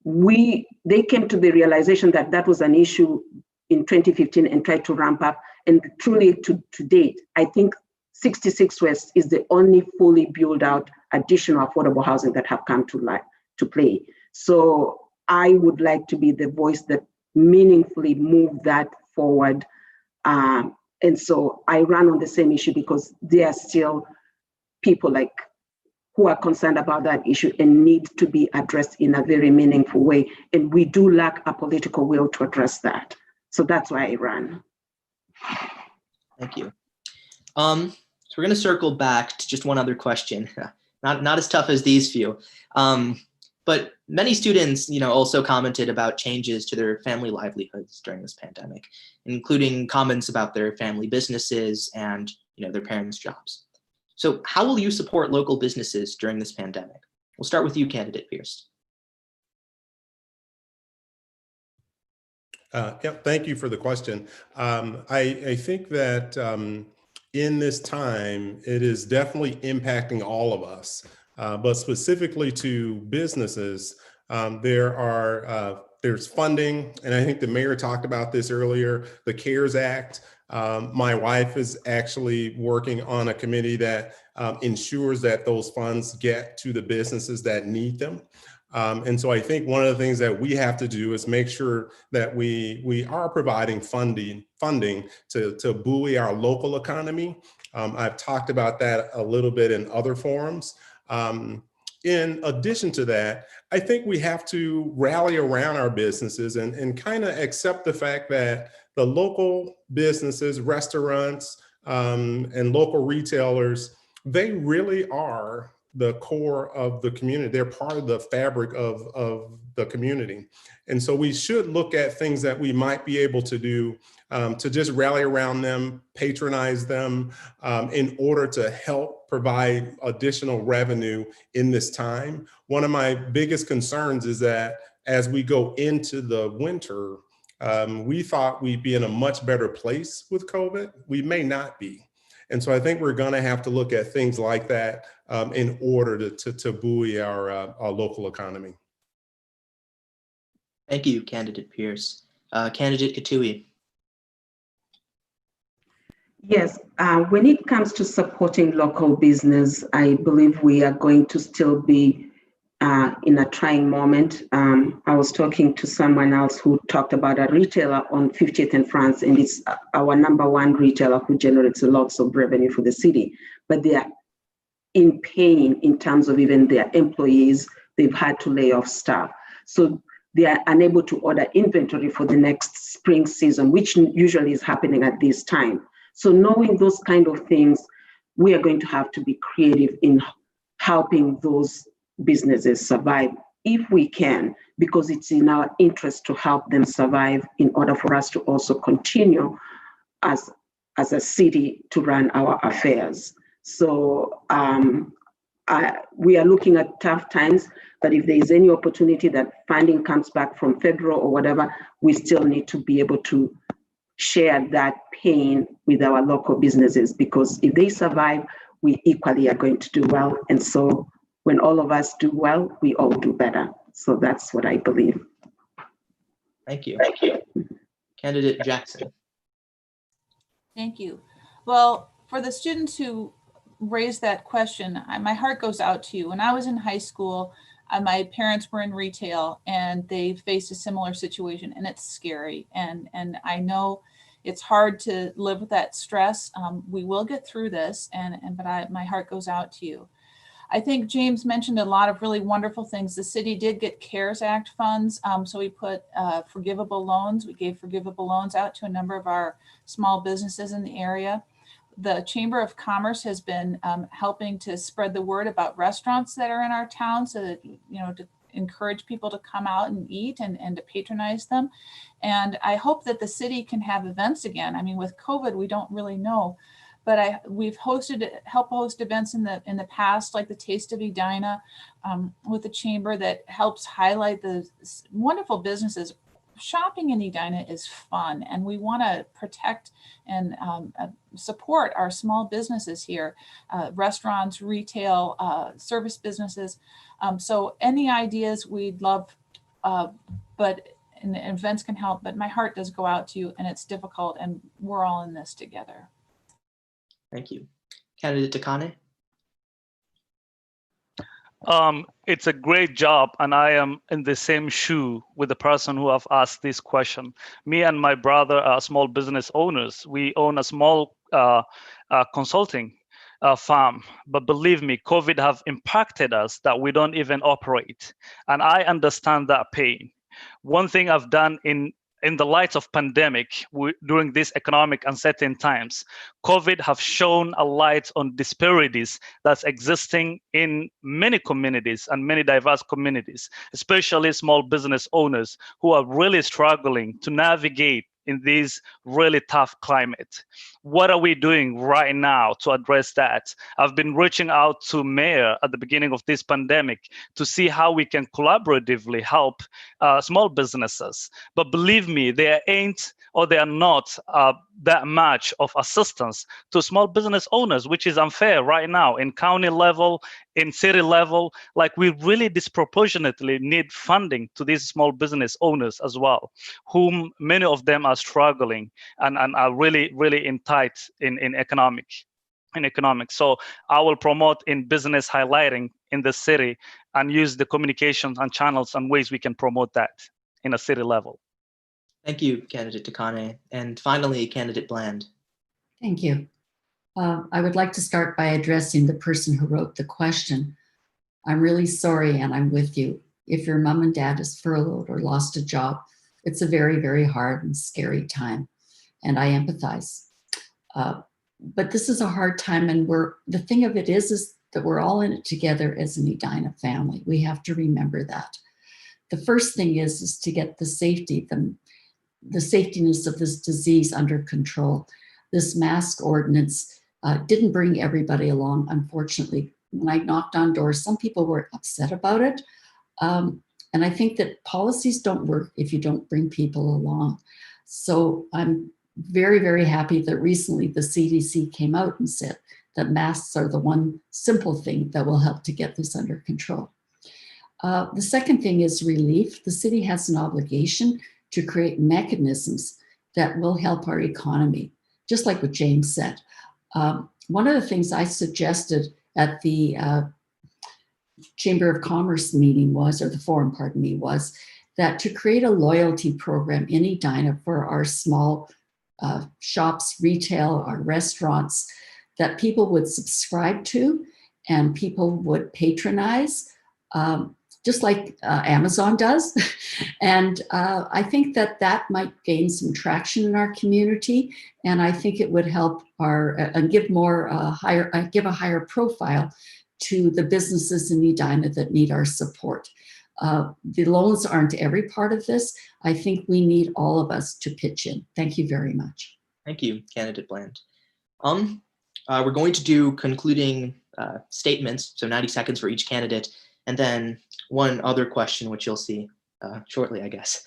S9: They came to the realization that that was an issue in 2015 and tried to ramp up. And truly to date, I think 66 West is the only fully built out additional affordable housing that have come to play. So I would like to be the voice that meaningfully move that forward. And so I run on the same issue because there are still people who are concerned about that issue and need to be addressed in a very meaningful way. And we do lack a political will to address that. So that's why I ran.
S5: Thank you. So we're going to circle back to just one other question, not as tough as these few. But many students, also commented about changes to their family livelihoods during this pandemic, including comments about their family businesses and, their parents' jobs. So how will you support local businesses during this pandemic? We'll start with you, candidate Pierce.
S3: Yeah, thank you for the question. I think that in this time, it is definitely impacting all of us, but specifically to businesses, there's funding, and I think the mayor talked about this earlier, the CARES Act. My wife is actually working on a committee that ensures that those funds get to the businesses that need them. And so I think one of the things that we have to do is make sure that we are providing funding to buoy our local economy. I've talked about that a little bit in other forums. In addition to that, I think we have to rally around our businesses and kind of accept the fact that the local businesses, restaurants, and local retailers, they really are the core of the community. They're part of the fabric of the community. And so we should look at things that we might be able to do to just rally around them, patronize them in order to help provide additional revenue in this time. One of my biggest concerns is that as we go into the winter, we thought we'd be in a much better place with COVID. We may not be. And so I think we're going to have to look at things like that in order to buoy our local economy.
S5: Thank you, candidate Pierce. Candidate Katui.
S9: Yes, when it comes to supporting local business, I believe we are going to still be in a trying moment. I was talking to someone else who talked about a retailer on 50th and France, and it's our #1 retailer who generates lots of revenue for the city, but they are in pain in terms of even their employees. They've had to lay off staff. So they are unable to order inventory for the next spring season, which usually is happening at this time. So knowing those kind of things, we are going to have to be creative in helping those businesses survive if we can, because it's in our interest to help them survive in order for us to also continue as a city to run our affairs. So we are looking at tough times, but if there is any opportunity that funding comes back from federal or whatever, we still need to be able to share that pain with our local businesses, because if they survive, we equally are going to do well. And so when all of us do well, we all do better. So that's what I believe.
S5: Thank you. Thank you. Candidate Jackson.
S4: Thank you. Well, for the students who raised that question, my heart goes out to you. When I was in high school, my parents were in retail and they faced a similar situation, and it's scary. And I know it's hard to live with that stress. We will get through this, but my heart goes out to you. I think James mentioned a lot of really wonderful things. The city did get CARES Act funds. So we put forgivable loans. We gave forgivable loans out to a number of our small businesses in the area. The Chamber of Commerce has been helping to spread the word about restaurants that are in our town, so that, to encourage people to come out and eat and to patronize them. And I hope that the city can have events again. I mean, with COVID, we don't really know. But we've helped host events in the past, like the Taste of Edina, with the chamber, that helps highlight the wonderful businesses. Shopping in Edina is fun, and we want to protect and support our small businesses here, restaurants, retail, service businesses. So any ideas we'd love, and events can help, but my heart does go out to you, and it's difficult, and we're all in this together.
S5: Thank you. Candidate Takane.
S1: It's a great job, and I am in the same shoe with the person who have asked this question. Me and my brother are small business owners. We own a small consulting farm. But believe me, COVID have impacted us that we don't even operate. And I understand that pain. One thing I've done in the light of pandemic during these economic uncertain times, COVID have shown a light on disparities that's existing in many communities and many diverse communities, especially small business owners who are really struggling to navigate in this really tough climate. What are we doing right now to address that? I've been reaching out to mayor at the beginning of this pandemic to see how we can collaboratively help small businesses. But believe me, there ain't or they are not that much of assistance to small business owners, which is unfair right now in county level, in city level. Like, we really disproportionately need funding to these small business owners as well, whom many of them are struggling and are really, really in tight in economics. So I will promote in business highlighting in the city and use the communications and channels and ways we can promote that in a city level.
S5: Thank you, Candidate Takane. And finally, Candidate Bland.
S2: Thank you. I would like to start by addressing the person who wrote the question. I'm really sorry, and I'm with you. If your mom and dad is furloughed or lost a job, it's a very, very hard and scary time, and I empathize. But this is a hard time, and the thing of it is that we're all in it together as an Edina family. We have to remember that. The first thing is to get the safetiness of this disease under control. This mask ordinance didn't bring everybody along, unfortunately. When I knocked on doors, some people were upset about it. And I think that policies don't work if you don't bring people along. So I'm very, very happy that recently the CDC came out and said that masks are the one simple thing that will help to get this under control. The second thing is relief. The city has an obligation to create mechanisms that will help our economy, just like what James said. One of the things I suggested at the Chamber of Commerce meeting was that to create a loyalty program in Edina for our small shops, retail, our restaurants, that people would subscribe to and people would patronize, just like Amazon does. And I think that might gain some traction in our community. And I think it would help give a higher profile to the businesses in Edina that need our support. The loans aren't every part of this. I think we need all of us to pitch in. Thank you very much.
S5: Thank you, Candidate Bland. We're going to do concluding statements, so 90 seconds for each candidate, and then one other question, which you'll see shortly, I guess.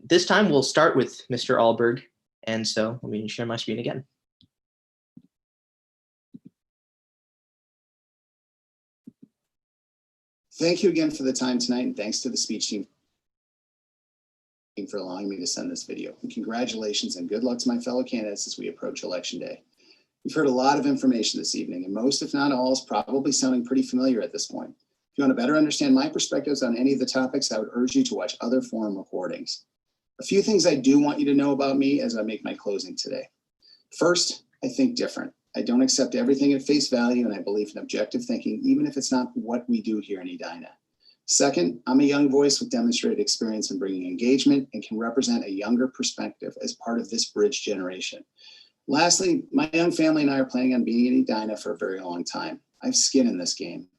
S5: This time we'll start with Mr. Alberg, and so let me share my screen again.
S10: Thank you again for the time tonight, and thanks to the speech team for allowing me to send this video. And congratulations and good luck to my fellow candidates as we approach Election Day. We've heard a lot of information this evening, and most, if not all, is probably sounding pretty familiar at this point. If you want to better understand my perspectives on any of the topics, I would urge you to watch other forum recordings. A few things I do want you to know about me as I make my closing today. First, I think different. I don't accept everything at face value, and I believe in objective thinking, even if it's not what we do here in Edina. Second, I'm a young voice with demonstrated experience in bringing engagement and can represent a younger perspective as part of this bridge generation. Lastly, my young family and I are planning on being in Edina for a very long time. I have skin in this game.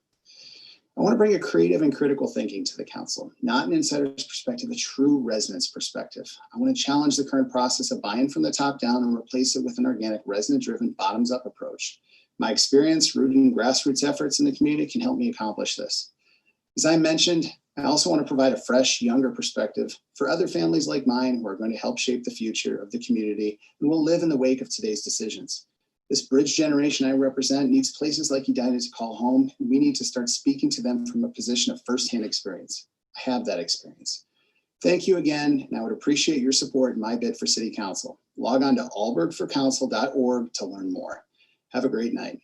S10: I want to bring a creative and critical thinking to the council, not an insider's perspective, a true resident's perspective. I want to challenge the current process of buy-in from the top down and replace it with an organic, resident-driven, bottoms-up approach. My experience rooted in grassroots efforts in the community can help me accomplish this. As I mentioned, I also want to provide a fresh, younger perspective for other families like mine who are going to help shape the future of the community and will live in the wake of today's decisions. This bridge generation I represent needs places like Edina to call home, and we need to start speaking to them from a position of firsthand experience. I have that experience. Thank you again, and I would appreciate your support in my bid for City Council. Log on to albergforcouncil.org to learn more. Have a great night.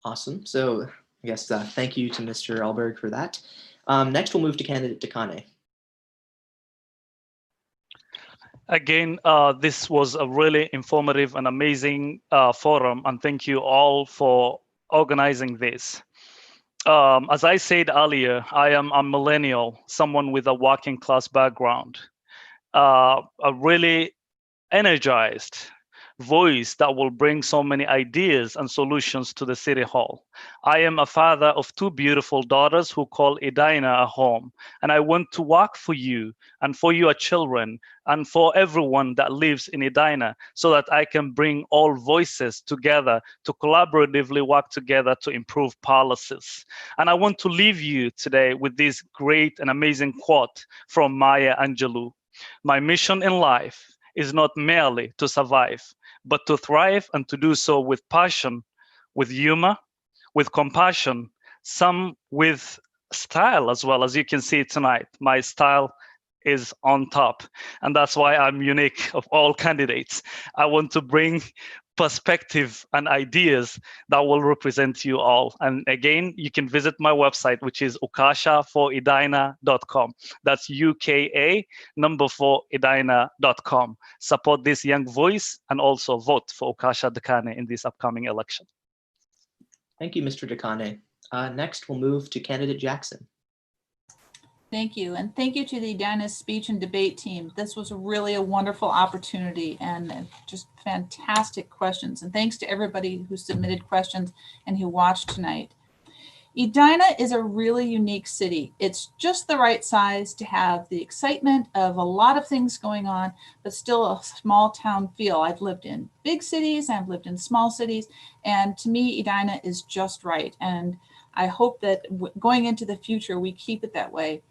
S5: Awesome. So I guess thank you to Mr. Alberg for that. Next, we'll move to Candidate Takane.
S1: Again, this was a really informative and amazing forum, and thank you all for organizing this. As I said earlier, I am a millennial, someone with a working class background, a really energized voice that will bring so many ideas and solutions to the City Hall. I am a father of two beautiful daughters who call Edina a home, and I want to work for you and for your children and for everyone that lives in Edina so that I can bring all voices together to collaboratively work together to improve policies. And I want to leave you today with this great and amazing quote from Maya Angelou. My mission in life is not merely to survive, but to thrive, and to do so with passion, with humor, with compassion, some with style as well. As you can see tonight, my style is on top. And that's why I'm unique of all candidates. I want to bring perspective and ideas that will represent you all. And again, you can visit my website, which is ukasha4edina.com. That's UKA4edina.com. Support this young voice and also vote for Ukasha Dekane in this upcoming election.
S5: Thank you, Mr. Dekane. Next, we'll move to candidate Jackson.
S4: Thank you. And thank you to the Edina Speech and Debate Team. This was really a wonderful opportunity and just fantastic questions. And thanks to everybody who submitted questions and who watched tonight. Edina is a really unique city. It's just the right size to have the excitement of a lot of things going on, but still a small town feel. I've lived in big cities, I've lived in small cities, and to me, Edina is just right. And I hope that going into the future, we keep it that way.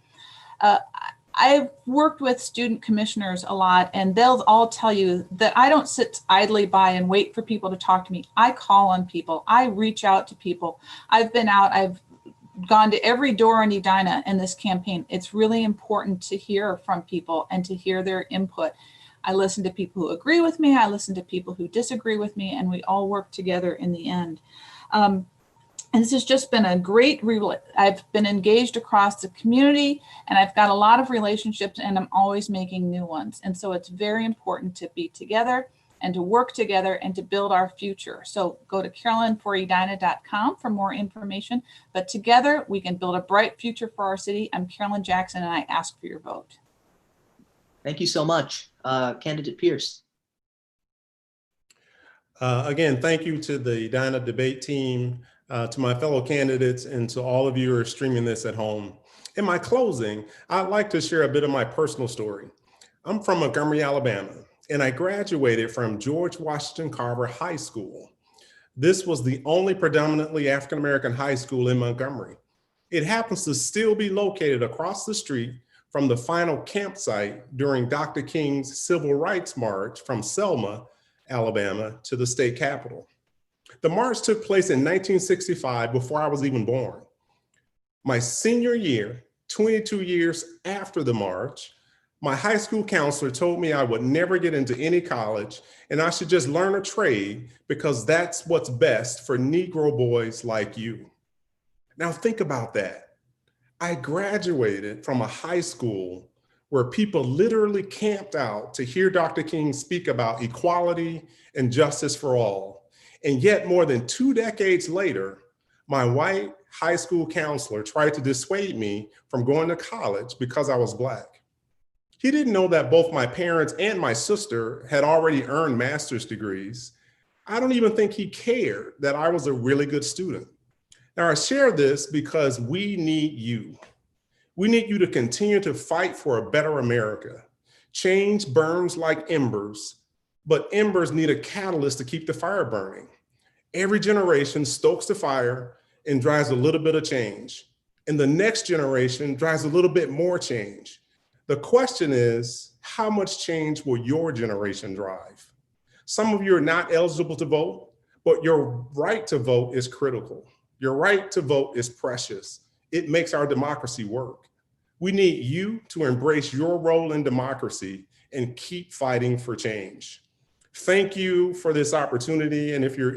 S4: I've worked with student commissioners a lot, and they'll all tell you that I don't sit idly by and wait for people to talk to me. I call on people. I reach out to people. I've been out. I've gone to every door in Edina in this campaign. It's really important to hear from people and to hear their input. I listen to people who agree with me. I listen to people who disagree with me, and we all work together in the end. And this has just been a great, I've been engaged across the community, and I've got a lot of relationships, and I'm always making new ones. And so it's very important to be together and to work together and to build our future. So go to carolynforedina.com for more information, but together we can build a bright future for our city. I'm Carolyn Jackson, and I ask for your vote.
S5: Thank you so much. Candidate Pierce.
S3: Again, thank you to the Edina Debate Team, to my fellow candidates, and to all of you who are streaming this at home. In my closing, I'd like to share a bit of my personal story. I'm from Montgomery, Alabama, and I graduated from George Washington Carver High School. This was the only predominantly African-American high school in Montgomery. It happens to still be located across the street from the final campsite during Dr. King's Civil Rights March from Selma, Alabama, to the state capitol. The march took place in 1965, before I was even born. My senior year, 22 years after the march, my high school counselor told me I would never get into any college and I should just learn a trade because that's what's best for Negro boys like you. Now think about that. I graduated from a high school where people literally camped out to hear Dr. King speak about equality and justice for all. And yet more than 2 decades later, my white high school counselor tried to dissuade me from going to college because I was Black. He didn't know that both my parents and my sister had already earned master's degrees. I don't even think he cared that I was a really good student. Now I share this because we need you. We need you to continue to fight for a better America. Change burns like embers, but embers need a catalyst to keep the fire burning. Every generation stokes the fire and drives a little bit of change. And the next generation drives a little bit more change. The question is, how much change will your generation drive? Some of you are not eligible to vote, but your right to vote is critical. Your right to vote is precious. It makes our democracy work. We need you to embrace your role in democracy and keep fighting for change. Thank you for this opportunity. And if you're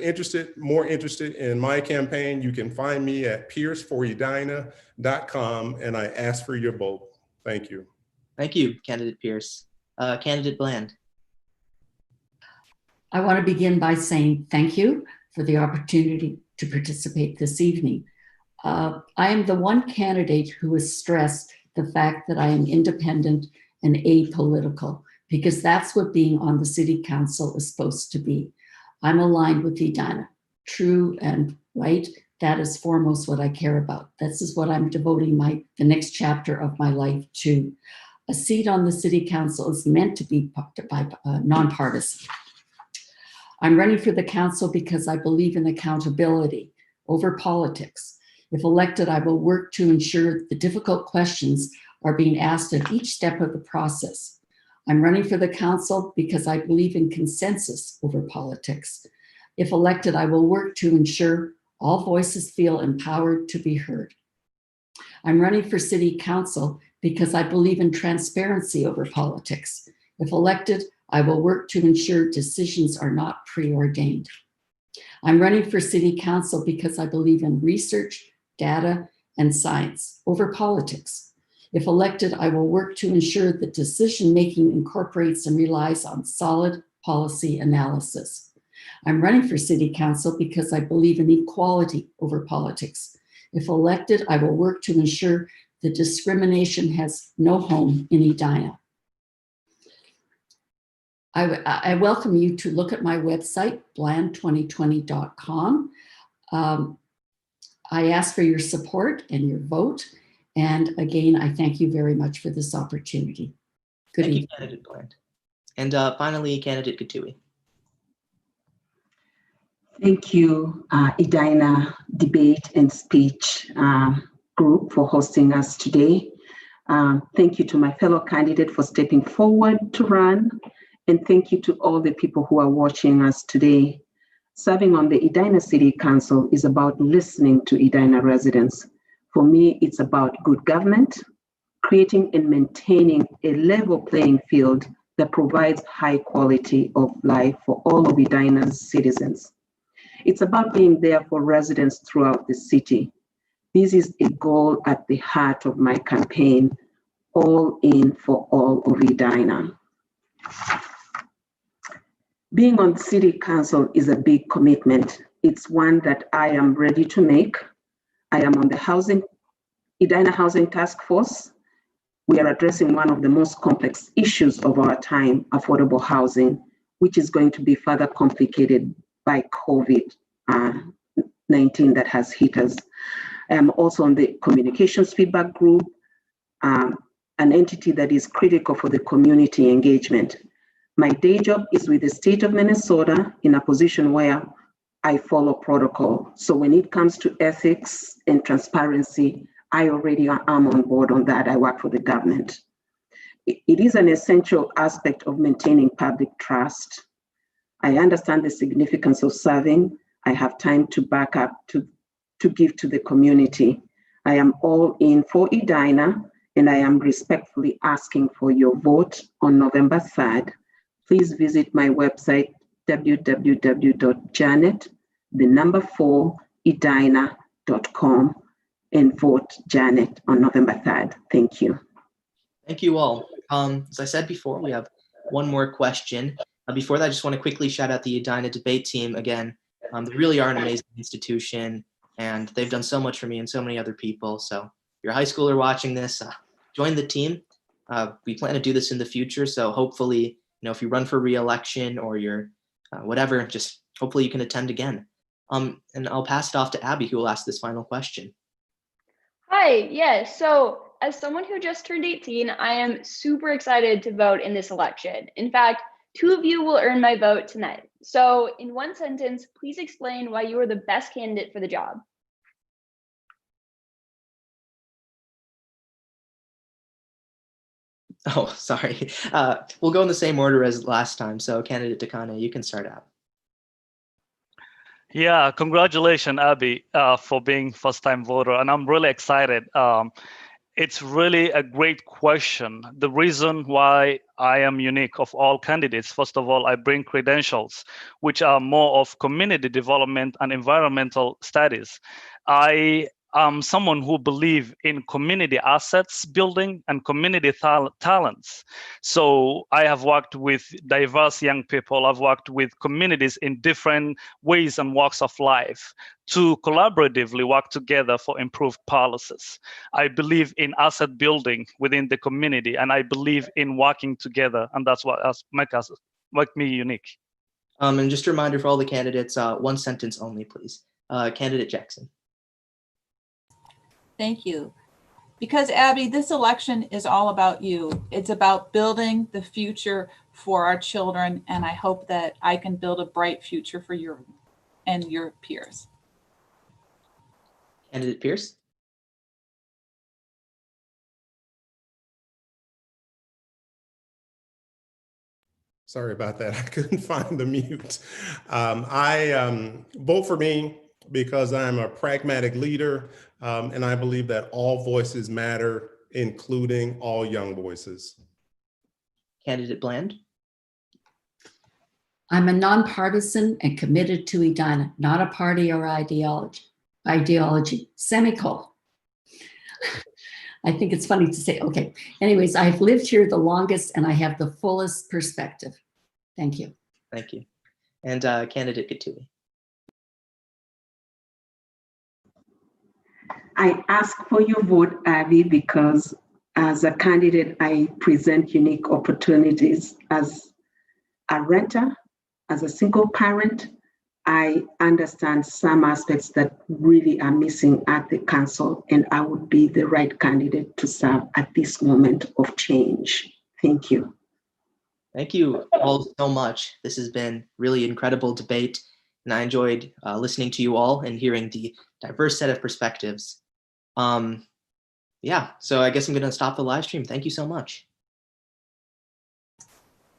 S3: more interested in my campaign, you can find me at pierceforedina.com, and I ask for your vote. Thank you.
S5: Thank you, Candidate Pierce. Candidate Bland.
S2: I want to begin by saying thank you for the opportunity to participate this evening. I am the one candidate who has stressed the fact that I am independent and apolitical, because that's what being on the city council is supposed to be. I'm aligned with Edina, true and right. That is foremost what I care about. This is what I'm devoting the next chapter of my life to. A seat on the city council is meant to be nonpartisan. I'm running for the council because I believe in accountability over politics. If elected, I will work to ensure the difficult questions are being asked at each step of the process. I'm running for the council because I believe in consensus over politics. If elected, I will work to ensure all voices feel empowered to be heard. I'm running for city council because I believe in transparency over politics. If elected, I will work to ensure decisions are not preordained. I'm running for city council because I believe in research, data, and science over politics. If elected, I will work to ensure that decision-making incorporates and relies on solid policy analysis. I'm running for city council because I believe in equality over politics. If elected, I will work to ensure that discrimination has no home in Edina. I welcome you to look at my website, bland2020.com. I ask for your support and your vote. And again, I thank you very much for this opportunity. Good evening.
S5: Thank you, Candidate Bland. And finally, Candidate Katui.
S9: Thank you, Edina Debate and Speech Group, for hosting us today. Thank you to my fellow candidate for stepping forward to run. And thank you to all the people who are watching us today. Serving on the Edina City Council is about listening to Edina residents. For me, it's about good government, creating and maintaining a level playing field that provides high quality of life for all of Edina's citizens. It's about being there for residents throughout the city. This is a goal at the heart of my campaign, all in for all of Edina. Being on the city council is a big commitment. It's one that I am ready to make. I am on the Edina Housing Task Force. We are addressing one of the most complex issues of our time, affordable housing, which is going to be further complicated by COVID-19 that has hit us. I am also on the communications feedback group, an entity that is critical for the community engagement. My day job is with the state of Minnesota in a position where I follow protocol. So when it comes to ethics and transparency, I already am on board on that. I work for the government. It is an essential aspect of maintaining public trust. I understand the significance of serving. I have time to back up, to give to the community. I am all in for Edina, and I am respectfully asking for your vote on November 3rd. Please visit my website, www.janet4edina.com, and vote Janet on November 3rd. Thank you.
S5: Thank you all. As I said before, we have one more question. Before that, I just want to quickly shout out the Edina Debate Team again. They really are an amazing institution, and they've done so much for me and so many other people. So if you're a high schooler watching this, join the team. We plan to do this in the future, so hopefully, if you run for re-election or you're whatever, just hopefully you can attend again. And I'll pass it off to Abby, who will ask this final question.
S6: Hi, yes. So as someone who just turned 18, I am super excited to vote in this election. In fact, 2 of you will earn my vote tonight. So in one sentence, please explain why you are the best candidate for the job.
S5: Oh, sorry. We'll go in the same order as last time. So Candidate Takane, you can start out.
S1: Yeah, congratulations, Abby, for being first-time voter. And I'm really excited. It's really a great question. The reason why I am unique of all candidates, first of all, I bring credentials, which are more of community development and environmental studies. I I'm someone who believes in community assets building and community talents. So I have worked with diverse young people. I've worked with communities in different ways and walks of life to collaboratively work together for improved policies. I believe in asset building within the community, and I believe in working together, and that's what make me unique.
S5: And just a reminder for all the candidates, one sentence only, please. Candidate Jackson.
S4: Thank you. Because Abby, this election is all about you. It's about building the future for our children, and I hope that I can build a bright future for you and your peers.
S5: Candidate Pierce.
S3: Sorry about that. I couldn't find the mute. I vote for me because I'm a pragmatic leader, and I believe that all voices matter, including all young voices.
S5: Candidate Bland.
S2: I'm a nonpartisan and committed to Edina, not a party or ideology, semicolon. I think it's funny to say, okay. Anyways, I've lived here the longest and I have the fullest perspective. Thank you.
S5: Thank you. And Candidate Katui.
S9: I ask for your vote, Abby, because as a candidate, I present unique opportunities. As a renter, as a single parent, I understand some aspects that really are missing at the council, and I would be the right candidate to serve at this moment of change. Thank you.
S5: Thank you all so much. This has been really incredible debate, and I enjoyed listening to you all and hearing the diverse set of perspectives. Yeah, so I guess I'm going to stop the live stream. Thank you so much.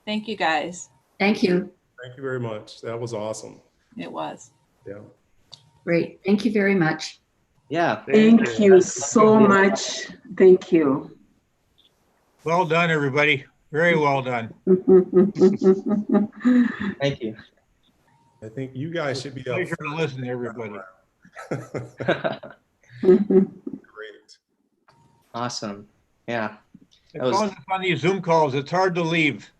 S4: Thank you, guys.
S2: Thank you.
S3: Thank you very much. That was awesome.
S4: It was.
S3: Yeah.
S2: Great. Thank you very much.
S5: Yeah.
S9: Thank you so much. Thank you.
S8: Well done, everybody. Very well done.
S5: Thank you.
S3: I think you guys should be up.
S8: Pleasure to listen to everybody.
S3: Great.
S5: Awesome. Yeah.
S8: On these Zoom calls, it's hard to leave.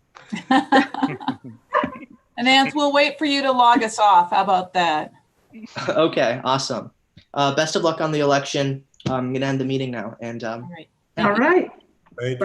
S4: Ananth, we'll wait for you to log us off. How about that?
S5: Okay, awesome. Best of luck on the election. I'm going to end the meeting now. And
S4: All right.
S9: All right.
S3: Thank you.